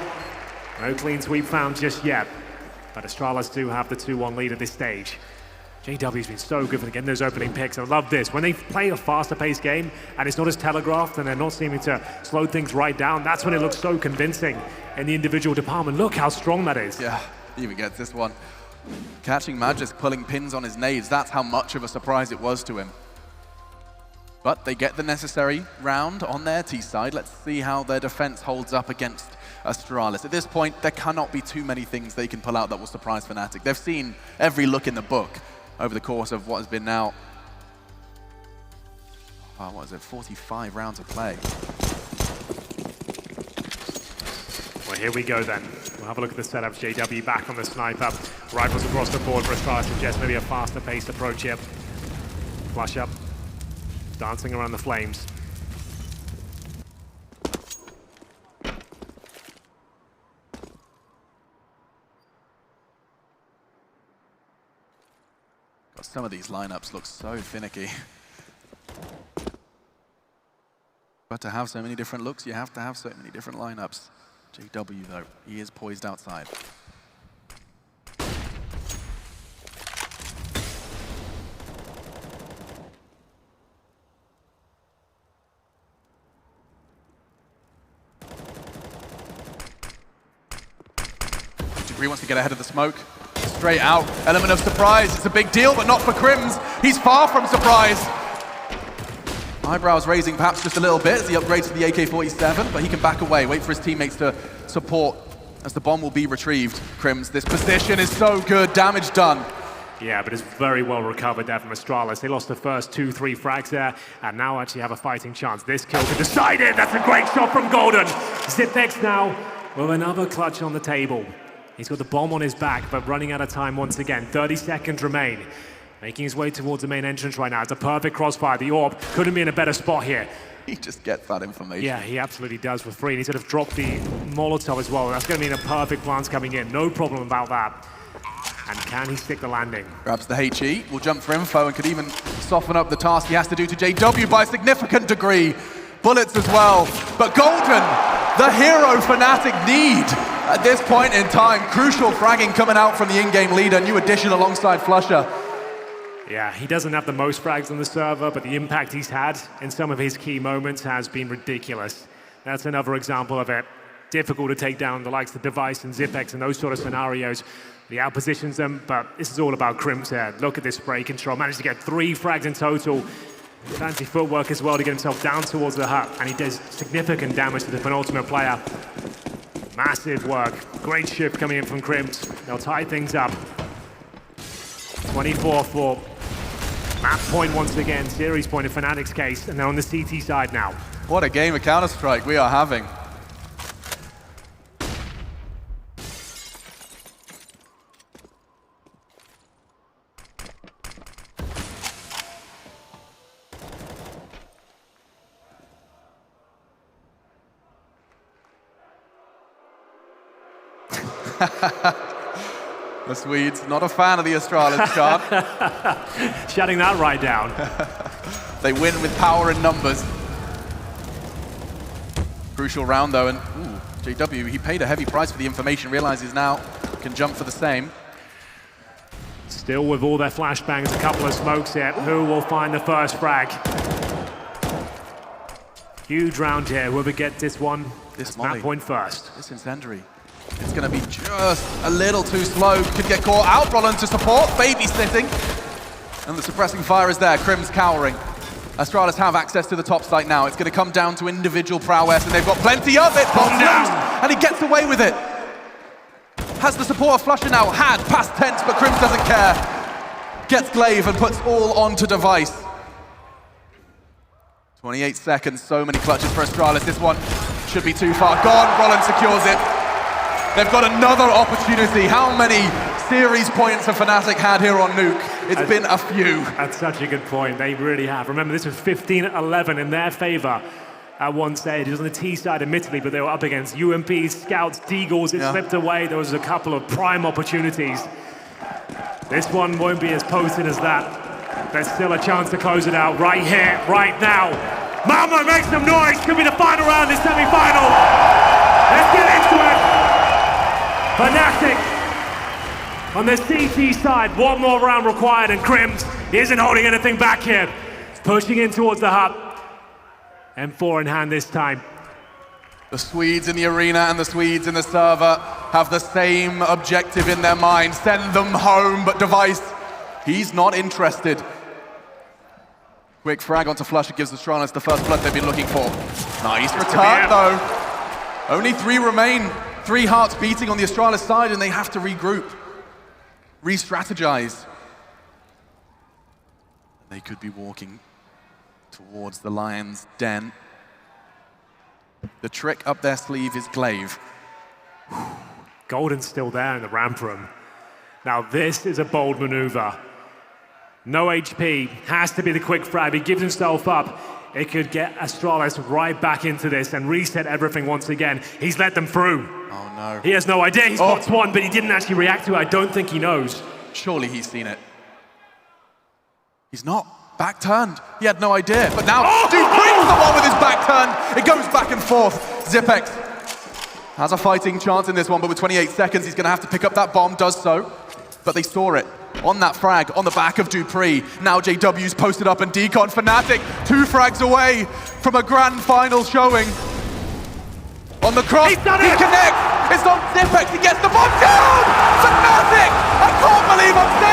No clean sweep found just yet, but Astralis do have the 2-1 lead at this stage. JW's been so good for getting those opening picks. I love this. When they play a faster paced game and it's not as telegraphed and they're not seeming to slow things right down, that's when it looks so convincing in the individual department. Look how strong that is. Yeah, he even gets this one. Catching Magisk pulling pins on his nades, that's how much of a surprise it was to him. But they get the necessary round on their T side. Let's see how their defense holds up against Astralis. At this point, there cannot be too many things they can pull out that will surprise fnatic. They've seen every look in the book over the course of what has been now, what is it, 45 rounds of play. Well, here we go then. We'll have a look at the setup. JW back on the sniper. Rifles across the board for Astralis suggests maybe a faster paced approach here. Flush up. Dancing around the flames. Some of these lineups look so finicky. But to have so many different looks, you have to have so many different lineups. JW, though, he is poised outside. dupreeh wants to get ahead of the smoke. Straight out, element of surprise. It's a big deal, but not for KRIMZ. He's far from surprised. Eyebrows raising perhaps just a little bit as he upgrades to the AK-47, but he can back away, wait for his teammates to support as the bomb will be retrieved. KRIMZ, this position is so good, damage done. Yeah, but it's very well recovered there from Astralis. They lost the first 2-3 frags there, and now actually have a fighting chance. This kill to decide it. That's a great shot from Golden. Zipex now with another clutch on the table. He's got the bomb on his back, but running out of time once again. 30 seconds remain. Making his way towards the main entrance right now. It's a perfect crossfire. The orb couldn't be in a better spot here. He just gets that information. Yeah, he absolutely does for free. And he sort of dropped the Molotov as well. That's going to mean a perfect glance coming in. No problem about that. And can he stick the landing? Grabs the HE, will jump for info and could even soften up the task he has to do to JW by a significant degree. Bullets as well. But Golden, the hero fnatic need at this point in time. Crucial fragging coming out from the in-game leader. New addition alongside flusha. Yeah, he doesn't have the most frags on the server, but the impact he's had in some of his key moments has been ridiculous. That's another example of it. Difficult to take down the likes of Device and Zipex and those sort of scenarios. He outpositions them, but this is all about KRIMZ here. Look at this spray control. Managed to get 3 frags in total. Fancy footwork as well to get himself down towards the hut, and he does significant damage to the penultimate player. Massive work. Great shift coming in from KRIMZ. They'll tie things up. 24-4. Map point once again, series point in fnatic's case, and they're on the CT side now. What a game of Counter-Strike we are having. The Swedes, not a fan of the Astralis card. Shutting that right down. They win with power and numbers. Crucial round though, and JW, he paid a heavy price for the information, realizes now can jump for the same. Still with all their flashbangs, a couple of smokes here. Who will find the first frag? Huge round here. Whoever gets this one, this map point first. This incendiary. It's going to be just a little too slow. Could get caught out. Brollan to support. Babysitting. And the suppressing fire is there. KRIMZ cowering. Astralis have access to the top site now. It's going to come down to individual prowess, and they've got plenty of it. Bomb down. And he gets away with it. Has the support of flusha now. Had past tense, but KRIMZ doesn't care. Gets glaive and puts all onto Device. 28 seconds. So many clutches for Astralis. This one should be too far gone. Brollan secures it. They've got another opportunity. How many series points have fnatic had here on Nuke? It's been a few. That's such a good point. They really have. Remember, this was 15-11 in their favor at one stage. It was on the T side, admittedly, but they were up against UMPs, Scouts, Deagles. It slipped away. There was a couple of prime opportunities. This one won't be as potent as that. There's still a chance to close it out right here, right now. Mama, make some noise. Could be the final round, the semi-final. Let's get into it. fnatic on the CT side, one more round required, and KRIMZ isn't holding anything back here. Pushing in towards the hub. M4 in hand this time. The Swedes in the arena and the Swedes in the server have the same objective in their mind. Send them home, but Device, he's not interested. Quick frag onto flusha gives Astralis the first blood they've been looking for. Nice return though. Only 3 remain. 3 hearts beating on the Astralis side, and they have to regroup, re-strategize. They could be walking towards the lion's den. The trick up their sleeve is glaive. Golden's still there in the ramp room. Now this is a bold maneuver. No HP, has to be the quick frag. He gives himself up. It could get Astralis right back into this and reset everything once again. He's let them through. Oh no. He has no idea. He spots one, but he didn't actually react to it. I don't think he knows. Surely he's seen it. He's not. Back turned. He had no idea. But now, dupreeh's the one with his back turned. It goes back and forth. Zipex has a fighting chance in this one, but with 28 seconds, he's going to have to pick up that bomb. Does so. But they saw it. On that frag, on the back of dupreeh. Now JW's posted up and decon. fnatic 2 frags away from a grand final showing. On the cross, he it! connects. It's on Zipex. He gets the bomb down. fnatic. I can't believe I'm saying.